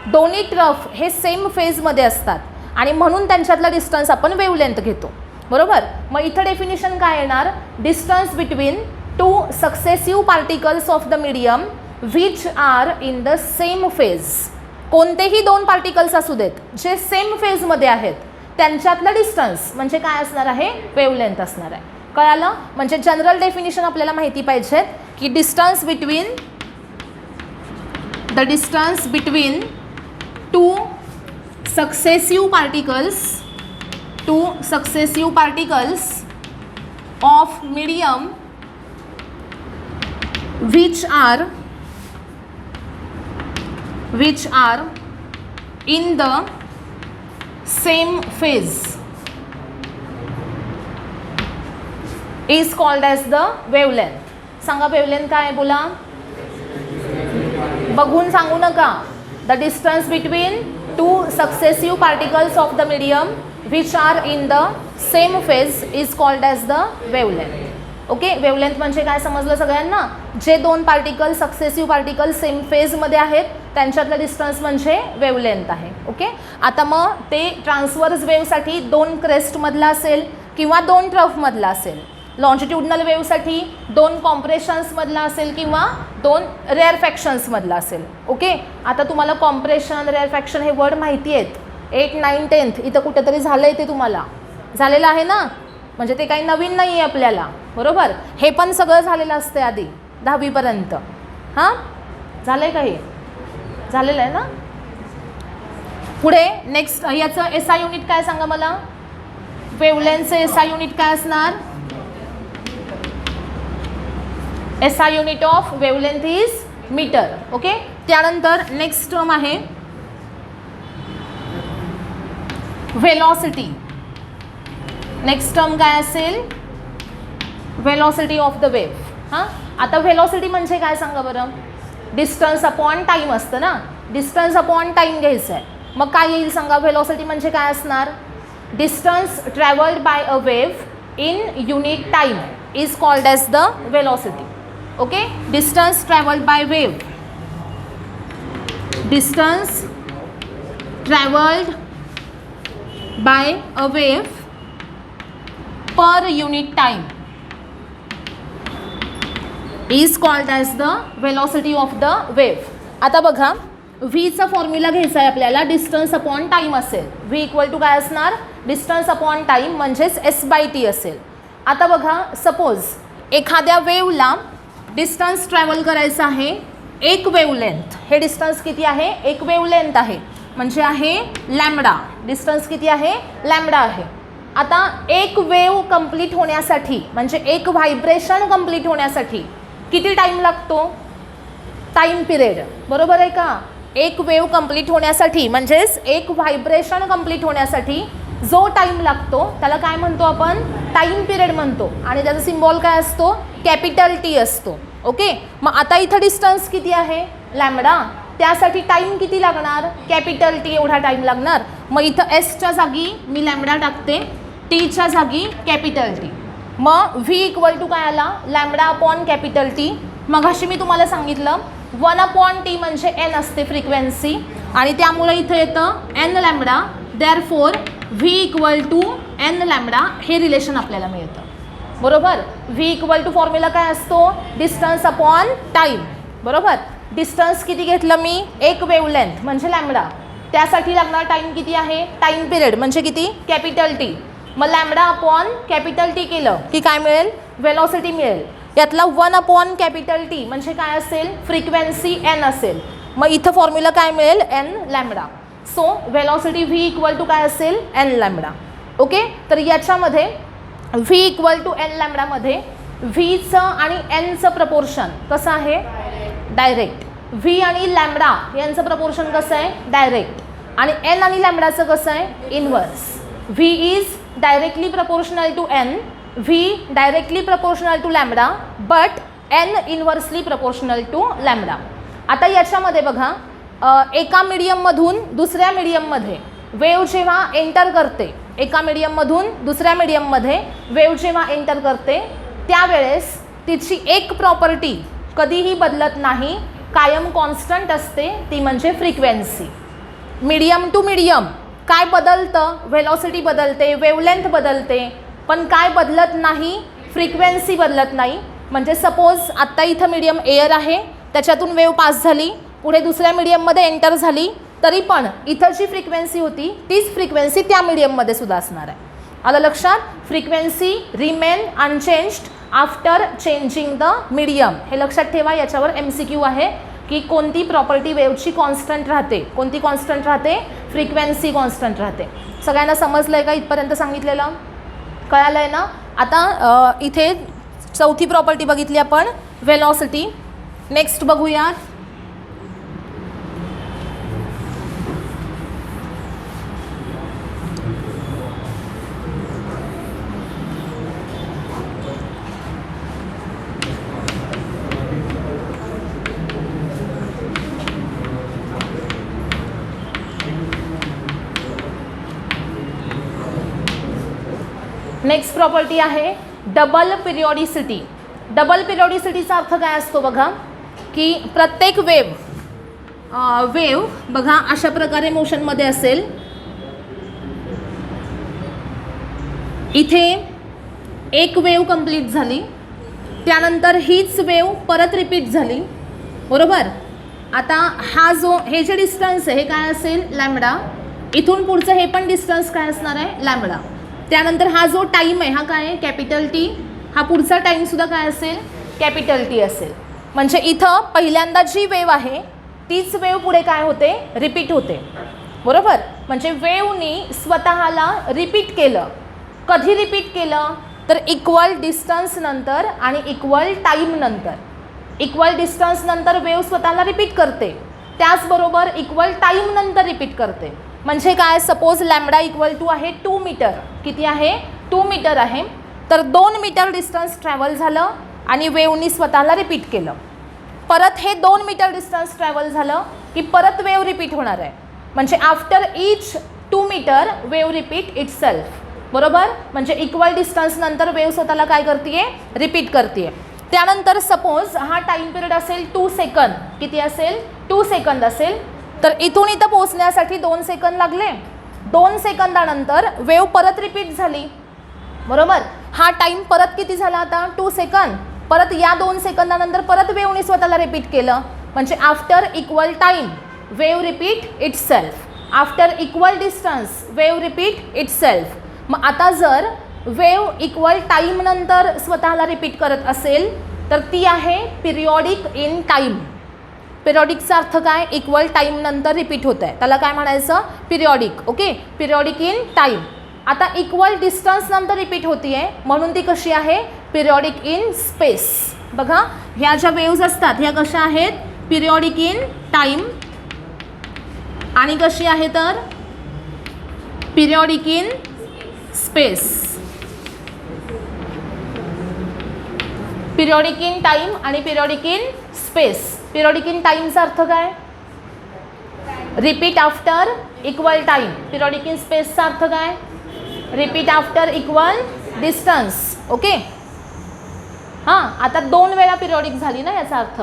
दोन्ही ट्रफ हे सेम फेजमध्ये असतात आणि म्हणून त्यांच्यातलं डिस्टन्स आपण वेवलेंथ घेतो. बरोबर. मग इथं डेफिनिशन काय येणार, distance between two successive particles of the medium which are in the same phase. कोणतेही दोन पार्टिकल्स असू देत जे सेम फेजमध्ये आहेत त्यांच्यातलं डिस्टन्स म्हणजे काय असणार आहे, वेवलेंथ असणार आहे. कळालं. म्हणजे जनरल डेफिनिशन आपल्याला माहिती पाहिजेत की distance between two successive particles of medium which are in the same phase is called as the wavelength. सांगा wavelength काय आहे, बोला. बघून सांगू नका. The distance between two successive particles of the medium which are in the same phase is called as the wavelength. Okay, wavelength म्हणजे काय समजलं सगळ्यांना, जे दोन पार्टिकल सक्सेसिव्ह पार्टिकल सेम फेजमध्ये आहेत त्यांच्यातलं डिस्टन्स म्हणजे वेवलेंथ आहे. ओके, आता मग ते ट्रान्सवर्स वेव्हसाठी दोन क्रेस्टमधला असेल किंवा दोन ट्रफमधला असेल, लॉन्जिट्यूडनल वेव्हसाठी दोन कॉम्प्रेशन्समधला असेल किंवा दोन रेअर फॅक्शन्समधला असेल. ओके, आता तुम्हाला कॉम्प्रेशन रेअर फॅक्शन हे वर्ड माहिती आहेत. 8, 9, 10 इथं कुठेतरी झालं आहे, ते तुम्हाला झालेलं आहे ना, म्हणजे ते काही नवीन नाही आहे आपल्याला. बरोबर. हे पण सगळं झालेलं असते आधी 10वीपर्यंत. हां, झालं आहे का, हे झालेलं आहे ना. पुढे नेक्स्ट याचं एसआय युनिट काय सांगा मला, वेवलेंथचं एसआय युनिट काय असणार. SI unit of wavelength is metre. Okay, त्यानंतर नेक्स्ट टर्म आहे वेलॉसिटी. नेक्स्ट टर्म काय असेल, वेलॉसिटी ऑफ द वेव्ह. हां, आता वेलॉसिटी म्हणजे काय सांगा बरं, डिस्टन्स अपॉन टाईम असतं ना, डिस्टन्स अपॉन टाईम घ्यायचं आहे. मग काय येईल सांगा, वेलॉसिटी म्हणजे काय असणार, distance travelled by a wave in unit time is called as the velocity. Okay, distance travelled by wave, distance travelled by a wave per unit time is called as the velocity of the wave. आता बघा, व्हीचा formula घ्यायचा आहे आपल्याला, distance upon time असेल. V equal to काय असणार, distance upon time म्हणजेच S/T असेल. आता बघा, सपोज एखाद्या वेव्हला डिस्टन्स ट्रॅव्हल करायचं आहे, एक वेवलेंथ, हे डिस्टन्स किती आहे, एक वेवलेंथ आहे म्हणजे आहे लॅम्बडा. डिस्टन्स किती आहे, लॅम्बडा आहे. आता एक वेव कंप्लीट होण्यासाठी म्हणजे एक व्हायब्रेशन कंप्लीट होण्यासाठी किती टाईम लागतो, टाईम पिरियड. बरोबर आहे का. एक वेव कंप्लीट होण्यासाठी म्हणजेच एक व्हायब्रेशन कंप्लीट होण्यासाठी जो टाईम लागतो त्याला काय म्हणतो आपण, टाईम पिरियड म्हणतो. आणि त्याचा सिम्बॉल काय असतो, कॅपिटल T असतो. ओके, मग आता इथं डिस्टन्स किती आहे, लॅम्बडा, त्यासाठी टाईम किती लागणार, कॅपिटल T एवढा टाईम लागणार. मग इथं एसच्या जागी मी लॅम्बडा टाकते, टीच्या जागी कॅपिटल T. मग व्ही इक्वल टू काय आला, लॅम्बडा अपॉन कॅपिटल T. मगाशी मी तुम्हाला सांगितलं 1/T म्हणजे n असते फ्रिक्वेन्सी आणि त्यामुळे इथं येतं n lambda. Therefore V equal to n lambda हे रिलेशन आपल्याला मिळतं. बरोबर. व्ही इक्वल टू फॉर्म्युला काय असतो, डिस्टन्स अपॉन टाईम. बरोबर. डिस्टन्स किती घेतलं मी, एक वेवलेंथ म्हणजे लॅम्बडा, त्यासाठी लागणार टाईम किती आहे, टाईम पिरियड म्हणजे किती, कॅपिटल T. मग लॅम्बडा अपॉन कॅपिटल T केलं की काय मिळेल, वेलॉसिटी मिळेल. यातला 1/T म्हणजे काय असेल, फ्रिक्वेन्सी n असेल. मग इथं फॉर्म्युला काय मिळेल, n lambda. So velocity V equal to काय असेल, n लॅम्बडा. ओके, तर याच्यामध्ये व्ही इक्वल टू एन लॅम्बडामध्ये व्हीचं आणि एनचं प्रपोर्शन कसं आहे? डायरेक्ट. व्ही आणि लॅम्बडा यांचं प्रपोर्शन कसं आहे? डायरेक्ट. आणि एन आणि लॅम्बडाचं कसं आहे? Inverse. V is directly proportional to N, V directly proportional to lambda, but N inversely proportional to lambda. आता याच्यामध्ये बघा, एका मीडियममधून दुसऱ्या मीडियममध्ये वेव जेव्हा एंटर करते, एका मीडियममधून दुसऱ्या मीडियममध्ये वेव जेव्हा एंटर करते त्यावेळेस तिची एक प्रॉपर्टी कधीही बदलत नाही, कायम कॉन्स्टंट असते, ती म्हणजे फ्रिक्वेन्सी. मीडियम टू मीडियम काय बदलतं? व्हेलॉसिटी बदलते, वेवलेंथ बदलते, पण काय बदलत नाही? फ्रिक्वेन्सी बदलत नाही. म्हणजे सपोज आत्ता इथं मीडियम एअर आहे, त्याच्यातून वेव पास झाली, पुढे दुसऱ्या मीडियममध्ये एंटर झाली, तरी पण इथं जी फ्रिक्वेन्सी होती तीच फ्रिक्वेन्सी त्या मीडियममध्ये सुद्धा असणार आहे. आलं लक्षात? Frequency remain unchanged after changing the medium. हे लक्षात ठेवा. याच्यावर MCQ आहे की कोणती प्रॉपर्टी वेवची कॉन्स्टंट राहते? कोणती कॉन्स्टंट राहते? फ्रिक्वेन्सी कॉन्स्टंट राहते. सगळ्यांना समजलं आहे का? इथपर्यंत सांगितलेलं कळालं आहे ना? आता इथे चौथी प्रॉपर्टी बघितली आपण, वेलॉसिटी. नेक्स्ट बघूयात. नेक्स्ट प्रॉपर्टी आहे डबल पिरियॉडिसिटी. डबल पिरियॉडिसिटीचा अर्थ काय असतो बघा, की प्रत्येक वेव बघा अशा प्रकारे मोशनमध्ये असेल. इथे एक वेव कंप्लीट झाली, त्यानंतर हीच वेव परत रिपीट झाली, बरोबर. आता हे जे डिस्टन्स आहे हे काय असेल? लॅम्बडा. इथून पुढचं हे पण डिस्टन्स काय असणार आहे? लॅम्बडा. त्यानंतर हा जो टाईम आहे हा काय आहे? Capital T. हा पुढचा टाईमसुद्धा काय असेल? कॅपिटल टी असेल. म्हणजे इथं पहिल्यांदा जी वेव आहे तीच वेव पुढे काय होते? रिपीट होते, बरोबर. म्हणजे वेवनी स्वतःला रिपीट केलं. कधी रिपीट केलं? तर इक्वल डिस्टन्स नंतर आणि इक्वल टाईम नंतर. इक्वल डिस्टन्स नंतर वेव स्वतःला रिपीट करते, त्याचबरोबर इक्वल टाईम नंतर रिपीट करते. म्हणजे काय? सपोज लॅम्बडा इक्वल टू आहे 2 मीटर. किती आहे? 2 मीटर आहे. तर 2 मीटर डिस्टन्स ट्रॅव्हल झालं आणि वेवनी स्वतःला रिपीट केलं. परत हे 2 मीटर डिस्टन्स ट्रॅव्हल झालं की परत वेव रिपीट होणार आहे. म्हणजे after each 2 metre wave repeat itself, बरोबर. म्हणजे इक्वल डिस्टन्स नंतर वेव स्वतःला काय करते? रिपीट करते. त्यानंतर सपोज हा टाईम पिरियड असेल 2 सेकंद. किती असेल? 2 सेकंद असेल. तर इथून इथं पोहोचण्यासाठी 2 सेकंद लागले. 2 सेकंदानंतर वेव परत रिपीट झाली, बरोबर. हा टाईम परत किती झाला आता? 2 सेकंद. परत या 2 सेकंदानंतर परत वेवनी स्वतःला रिपीट केलं. म्हणजे after equal time wave repeat itself. After equal distance wave repeat itself. मग आता जर वेव इक्वल टाईम नंतर स्वतःला रिपीट करत असेल तर ती आहे पिरियॉडिक इन टाईम. पिरियॉडिकचा अर्थ काय? इक्वल टाईम नंतर रिपीट होत आहे, त्याला काय म्हणायचं? Periodic. Okay, periodic in time. आता इक्वल डिस्टन्स नंतर रिपीट होती आहे म्हणून ती कशी आहे? Periodic in space. बघा ह्या ज्या वेव्ज असतात ह्या कशा आहेत? Periodic in time. आणि कशी आहे तर? Periodic in space. Periodic in time आणि periodic in space. Periodic in टाईमचा अर्थ काय? Repeat after equal time. Periodic in स्पेसचा अर्थ काय? Repeat after equal distance. Okay. हां, आता 2 वेळा पिरियॉडिक झाली ना याचा अर्थ.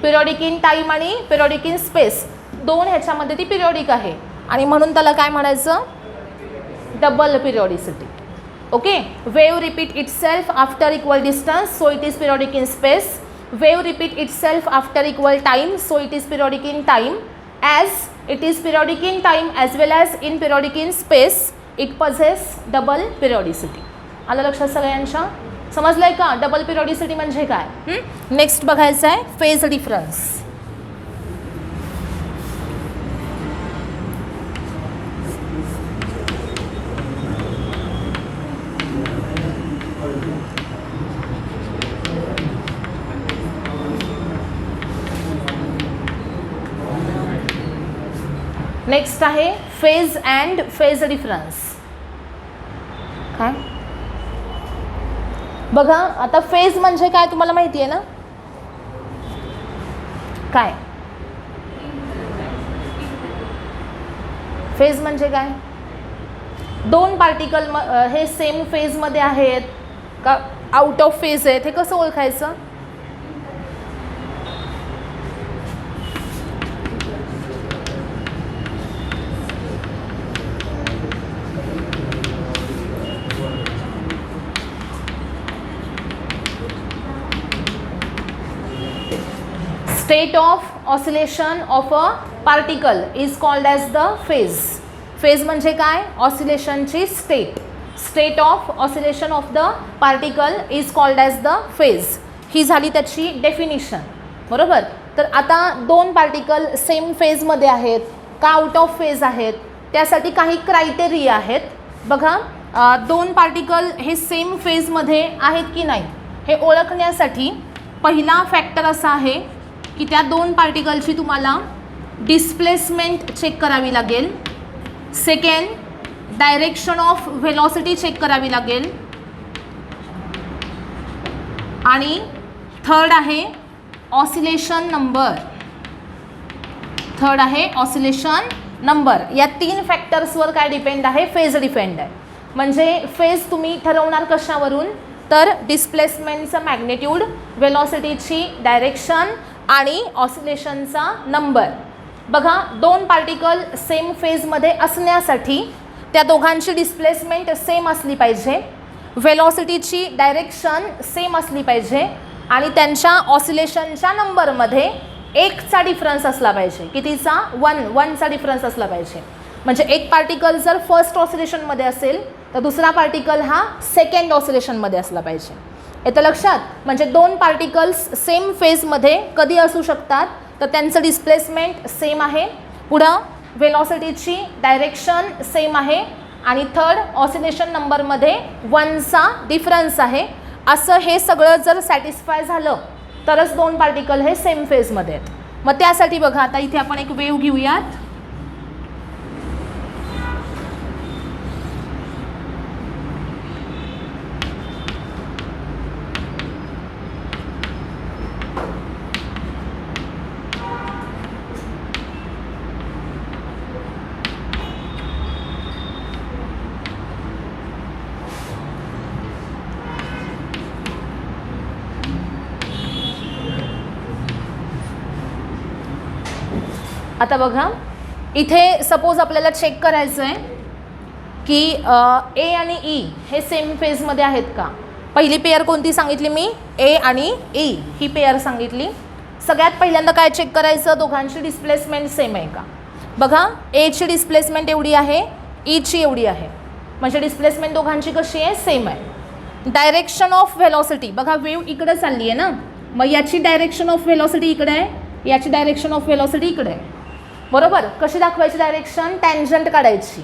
पिरियॉडिक इन टाईम आणि पिरियॉडिक इन स्पेस 2 ह्याच्यामध्ये ती पिरियॉडिक आहे आणि म्हणून त्याला काय म्हणायचं? Double periodicity. Okay. Wave repeat itself after equal distance, so it is periodic in space. Wave repeat itself after equal time, so it is periodic in time. As it is periodic in time as well as in periodic in space, it possess double periodicity. आलं लक्षात सगळ्यांच्या? समजलंय का double पिरियॉडिसिटी म्हणजे काय? Next बघायचं आहे phase difference. Next आहे phase and phase difference. काय बघा आता फेज म्हणजे काय तुम्हाला माहिती आहे ना. काय फेज म्हणजे काय. दोन पार्टिकल हे सेम फेजमध्ये आहेत का आउट ऑफ फेज आहेत हे कसं ओळखायचं. State of oscillation of a particle is called as the phase. Phase म्हणजे काय. ऑसिलेशनची state. State of oscillation of the particle is called as the phase. ही झाली त्याची डेफिनिशन. बरोबर. तर आता दोन पार्टिकल सेम फेजमध्ये आहेत का आउट ऑफ फेज आहेत त्यासाठी काही क्रायटेरिया आहेत. बघा दोन पार्टिकल हे सेम फेजमध्ये आहेत की नाही हे ओळखण्यासाठी पहिला फॅक्टर असा आहे की त्या दोन पार्टिकलची तुम्हाला डिस्प्लेसमेंट चेक करावी लागेल. Second direction of velocity check करावी लागेल. आणि थर्ड आहे ऑसिलेशन नंबर. थर्ड आहे ऑसिलेशन नंबर. या तीन फॅक्टर्सवर काय डिपेंड आहे. फेज डिपेंड आहे. म्हणजे फेज तुम्ही ठरवणार कशावरून तर डिस्प्लेसमेंटचं मॅग्नेट्यूड, व्हेलॉसिटीची डायरेक्शन आणि ऑसिलेशनचा नंबर. बघा दोन पार्टिकल सेम फेजमध्ये असण्यासाठी त्या दोघांची डिस्प्लेसमेंट सेम असली पाहिजे, व्हेलॉसिटीची डायरेक्शन सेम असली पाहिजे आणि त्यांच्या ऑसिलेशनच्या नंबरमध्ये एकचा डिफरन्स असला पाहिजे. कितीचा. वनचा डिफरन्स असला पाहिजे. म्हणजे एक पार्टिकल जर फर्स्ट ऑसिलेशनमध्ये असेल तर दुसरा पार्टिकल हा सेकंड ऑसिलेशनमध्ये असला पाहिजे. येतं लक्षात. म्हणजे दोन पार्टिकल्स सेम फेजमध्ये कधी असू शकतात तर त्यांचं डिस्प्लेसमेंट सेम आहे, पुढं व्हेलॉसिटीची डायरेक्शन सेम आहे आणि थर्ड ऑसिलेशन नंबरमध्ये वनचा डिफरन्स आहे. असं हे सगळं जर सॅटिस्फाय झालं तरच दोन पार्टिकल हे सेम फेजमध्ये आहेत. मग त्यासाठी बघा आता इथे आपण एक वेव्ह घेऊयात. आता बघा इथे सपोज आपल्याला चेक करायचं आहे की ए आणि ई हे सेम फेजमध्ये आहेत का. पहिली पेअर कोणती सांगितली मी. ए आणि ई ही पेअर सांगितली. सगळ्यात पहिल्यांदा काय चेक करायचं दोघांची डिस्प्लेसमेंट सेम आहे का. बघा एची डिस्प्लेसमेंट एवढी आहे, ईची एवढी आहे म्हणजे डिस्प्लेसमेंट दोघांची कशी आहे सेम आहे. डायरेक्शन ऑफ व्हेलॉसिटी बघा वेव्ह इकडे चालली आहे ना मग याची डायरेक्शन ऑफ व्हेलॉसिटी इकडे आहे, याची डायरेक्शन ऑफ व्हेलॉसिटी इकडे आहे. बरोबर. कशी दाखवायची डायरेक्शन. टँजंट काढायची.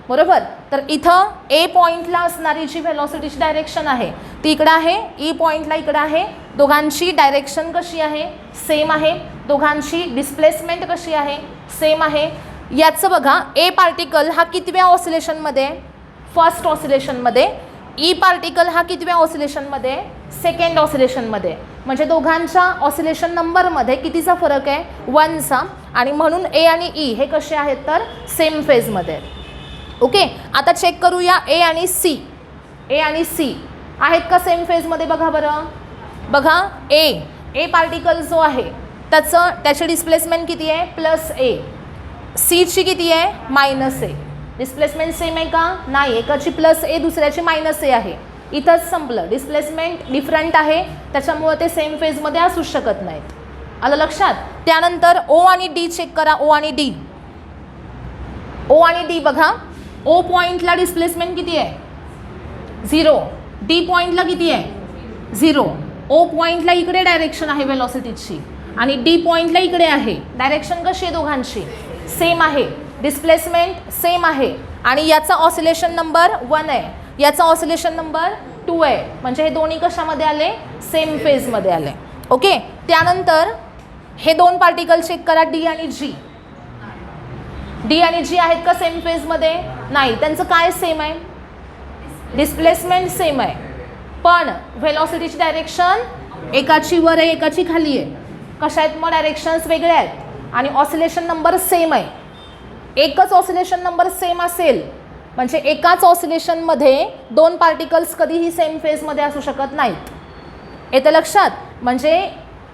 बरोबर. तर इथं ए पॉईंटला असणारी जी व्हेलॉसिटीची डायरेक्शन आहे ती इकडं आहे, ई पॉईंटला इकडं आहे. दोघांची डायरेक्शन कशी आहे सेम आहे. दोघांची डिस्प्लेसमेंट कशी आहे सेम आहे. याचं बघा ए पार्टिकल हा कितव्या ऑसिलेशनमध्ये फर्स्ट ऑसिलेशनमध्ये. ई पार्टिकल हा कितव्या ऑसिलेशनमध्ये सेकंड ऑसिलेशनमध्ये. म्हणजे दोघांच्या ऑसिलेशन नंबरमध्ये कितीचा फरक आहे वनचा आणि म्हणून ए आणि ई हे कसे आहेत तर सेम फेजमध्ये. ओके. आता चेक करूया ए आणि सी. ए आणि सी आहेत का सेम फेजमध्ये बघा बरं. बघा ए पार्टिकल जो आहे त्याची डिस्प्लेसमेंट किती आहे प्लस ए. सीची किती आहे मायनस ए. डिस्प्लेसमेंट सेम आहे का नाही. एकाची प्लस ए दुसऱ्याची मायनस ए आहे. इथंच संपलं. डिस्प्लेसमेंट डिफरंट आहे त्याच्यामुळे ते सेम फेजमध्ये असू शकत नाहीत. आलं लक्षात. त्यानंतर ओ आणि डी चेक करा. ओ आणि डी. ओ आणि डी बघा ओ पॉईंटला डिस्प्लेसमेंट किती आहे 0. डी पॉईंटला किती आहे 0. ओ पॉईंटला इकडे डायरेक्शन आहे व्हेलॉसिटीची आणि डी पॉईंटला इकडे आहे. डायरेक्शन कशी आहे दोघांची सेम आहे. डिस्प्लेसमेंट सेम आहे आणि याचा ऑसिलेशन नंबर 1 आहे, याचा ऑसिलेशन नंबर 2 आहे. म्हणजे हे दोन्ही कशामध्ये आले सेम फेजमध्ये आले. ओके. त्यानंतर हे दोन पार्टिकल चेक करा डी आणि जी. डी आणि जी आहेत का सेम फेजमध्ये? नाही. त्यांचं काय सेम आहे? डिस्प्लेसमेंट सेम आहे, पण व्हेलॉसिटीची डायरेक्शन एकाची वर आहे एकाची खाली आहे. कशा आहेत मग? डायरेक्शन्स वेगळ्या आहेत आणि ऑसिलेशन नंबर सेम आहे. एकच ऑसिलेशन नंबर सेम असेल म्हणजे एकाच ऑसिलेशनमध्ये दोन पार्टिकल्स कधीही सेम फेजमध्ये असू शकत नाहीत. येतं लक्षात? म्हणजे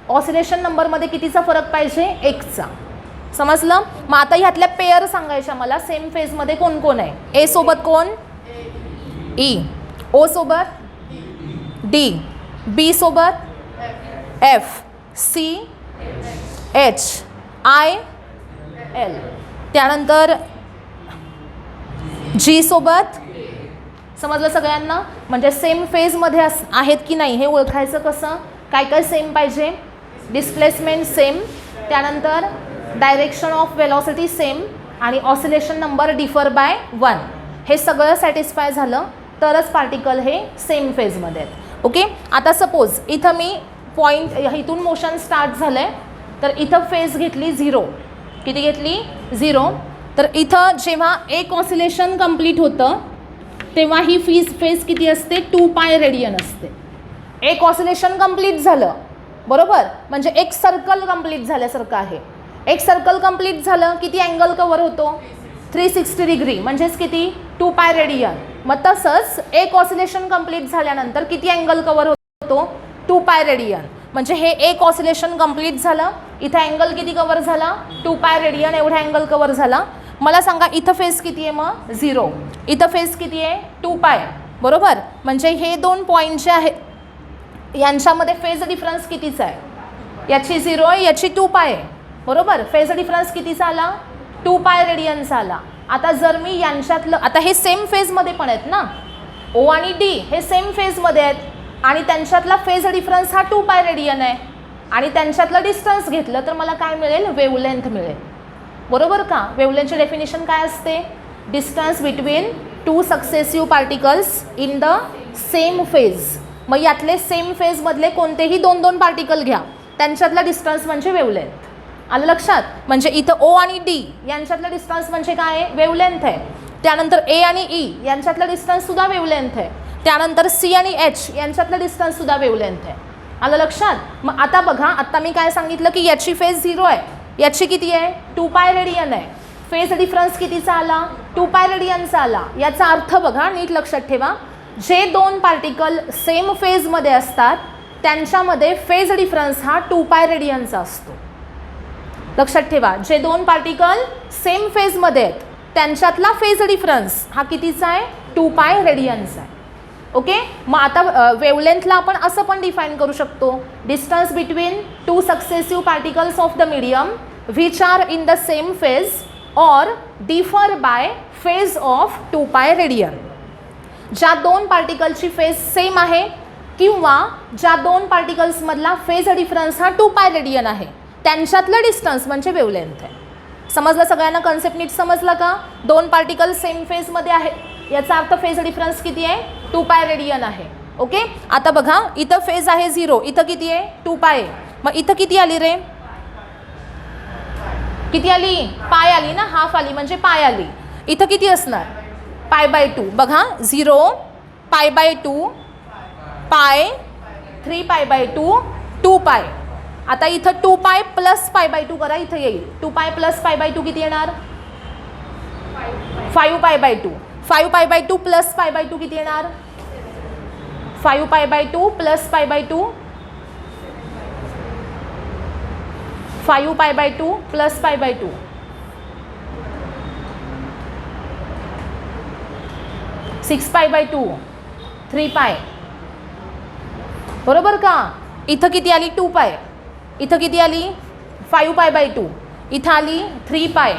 ऑसिलेशन नंबरमध्ये कितीचा फरक पाहिजे? एकचा. समजलं? मग आता ह्यातल्या पेअर सांगायच्या मला सेम फेजमध्ये कोण कोण आहे. ए सोबत कोण? ई. ओ सोबत डी. बी सोबत F. C H. I L. त्यानंतर जी सोबत. समजलं सगळ्यांना? म्हणजे सेम फेजमध्ये आहेत की नाही हे ओळखायचं कसं? काय काय सेम पाहिजे? डिस्प्लेसमेंट सेम, त्यानंतर डायरेक्शन ऑफ वेलॉसिटी सेम आणि ऑसिलेशन नंबर डिफर बाय 1. हे सगळं सॅटिस्फाय झालं तरच पार्टिकल हे सेम फेजमध्ये आहेत. ओके. आता सपोज इथं मी पॉईंट इथून मोशन स्टार्ट झालं आहे तर इथं फेज घेतली 0. किती घेतली? 0. तर इथं जेव्हा एक ऑसिलेशन कंप्लीट होतं तेव्हा ही फेज किती असते? 2 पाय रेडियन असते. एक ऑसिलेशन कंप्लीट झालं बरोबर, म्हणजे एक सर्कल कंप्लीट झाल्यासारखं आहे. एक सर्कल कंप्लीट झालं किती अँगल कवर होतो? 360 डिग्री, म्हणजेच किती? 2 पाय रेडियन. मग तसंच एक ऑसिलेशन कंप्लीट झाल्यानंतर किती अँगल कवर होतो? 2 पाय रेडियन. म्हणजे हे एक ऑसिलेशन कंप्लीट झालं, इथं अँगल किती कवर झाला? 2 पाय रेडियन एवढा अँगल कवर झाला. मला सांगा इथं फेज किती आहे मग? 0. इथं फेज किती आहे? 2 पाय बरोबर. म्हणजे हे दोन पॉईंट जे आहेत यांच्यामध्ये फेज डिफरन्स कितीचा आहे? याची 0 आहे, याची 2 पाय आहे बरोबर. फेज डिफरन्स कितीचा आला? 2 पाय रेडियनचा आला. आता जर मी यांच्यातलं, आता हे सेम फेजमध्ये पण आहेत ना, ओ आणि डी हे सेम फेजमध्ये आहेत आणि त्यांच्यातला फेज डिफरन्स हा 2 पाय रेडियन आहे आणि त्यांच्यातलं डिस्टन्स घेतलं तर मला काय मिळेल? वेवलेंथ मिळेल बरोबर का. वेवलेंथची डेफिनेशन काय असते? Distance between 2 successive particles in the same phase. मग यातले सेम फेजमधले कोणतेही 2-2 पार्टिकल घ्या, त्यांच्यातला डिस्टन्स म्हणजे वेवलेंथ. आलं लक्षात? म्हणजे इथं ओ आणि डी यांच्यातलं डिस्टन्स म्हणजे काय आहे? वेवलेंथ आहे. त्यानंतर ए आणि ई यांच्यातलं डिस्टन्ससुद्धा वेवलेंथ आहे. त्यानंतर सी आणि एच यांच्यातलं डिस्टन्ससुद्धा वेवलेंथ आहे. आलं लक्षात? मग आता बघा, आता मी काय सांगितलं की याची फेज 0 आहे, याची किती आहे? 2 पाय रेडियन आहे. फेज डिफरन्स कितीचा आला? 2 पाय रेडियनचा आला. याचा अर्थ बघा, नीट लक्षात ठेवा, जे दोन पार्टिकल सेम फेजमध्ये असतात त्यांच्यामध्ये फेज डिफरन्स हा 2 पाय रेडियनचा असतो. लक्षात ठेवा, जे दोन पार्टिकल सेम फेजमध्ये आहेत त्यांच्यातला फेज डिफरन्स हा कितीचा आहे? 2 पाय रेडियनचा आहे. ओके. मग आता वेवलेंथला आपण असं पण डिफाईन करू शकतो, distance between 2 successive particles of the medium which are in the same phase or differ by phase of 2 pi radian. ज्या दोन पार्टिकलची फेज सेम आहे किंवा ज्या दोन पार्टिकल्समधला फेज डिफरन्स हा 2 पाय रेडियन आहे त्यांच्यातलं डिस्टन्स म्हणजे वेवलेंथ आहे. समजलं सगळ्यांना? कन्सेप्ट नीट समजला का? दोन पार्टिकल सेम फेजमध्ये आहेत याचा अर्थ फेज डिफरन्स किती आहे? 2 पाय रेडियन आहे. ओके. आता बघा, इथं फेज आहे 0, इथं किती आहे? 2 पाय. मग इथं किती आली रे? किती आली? पाय आली ना, हाफ आली म्हणजे पाय आली. इथं किती असणार? Pi by 2. बघा, 0 पाय बाय 2 पाय 3 पाय बाय 2 2 पाय. आता इथं 2 पाय प्लस पाय बाय 2 करा, इथं येईल 2 पाय प्लस पाय बाय 2 किती येणार? 5 pi by 2. 5 pi by 2 plus pi by 2 किती येणार? 5 pi by 2 plus pi by 2 5 pi by 2 plus pi by 2 6 pi by 2 3 पाय बरोबर का. इथं किती आली? 2 पाय. इथं किती आली? 5 पाय बाय 2. इथं आली 3 पाय.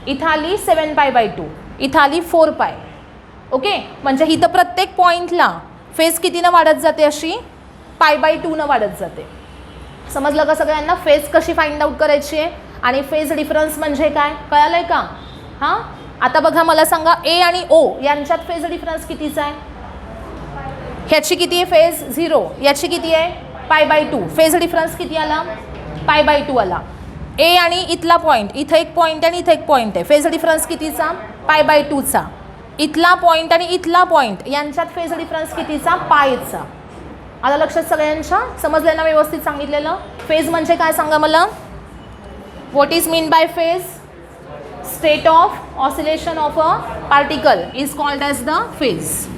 इथं आली 7 पाय बाय 2. इथं आली 4 पाय. ओके. म्हणजे इथं प्रत्येक पॉईंटला फेज कितीनं वाढत जाते? अशी पाय बाय 2नं वाढत जाते. समजलं का सगळ्यांना? फेज कशी फाइंड आउट करायची आहे आणि फेज डिफरन्स म्हणजे काय कळालं आहे का? हां. आता बघा, मला सांगा, ए आणि ओ यांच्यात फेज डिफरन्स कितीचा आहे? ह्याची किती आहे फेज? 0. याची किती आहे? Pi by 2. फेज डिफरन्स किती आला? पाय बाय 2 आला. ए आणि इथला पॉईंट, इथं एक पॉईंट आणि इथं एक पॉईंट आहे, फेज डिफरन्स कितीचा? π/2चा. इथला पॉईंट आणि इथला पॉईंट यांच्यात फेज डिफरन्स कितीचा? पायचा. आलं लक्षात सगळ्यांच्या? समजलं ना व्यवस्थित सांगितलेलं? फेज म्हणजे काय सांगा मला? What is mean by phase? State of oscillation of a particle is called as the phase.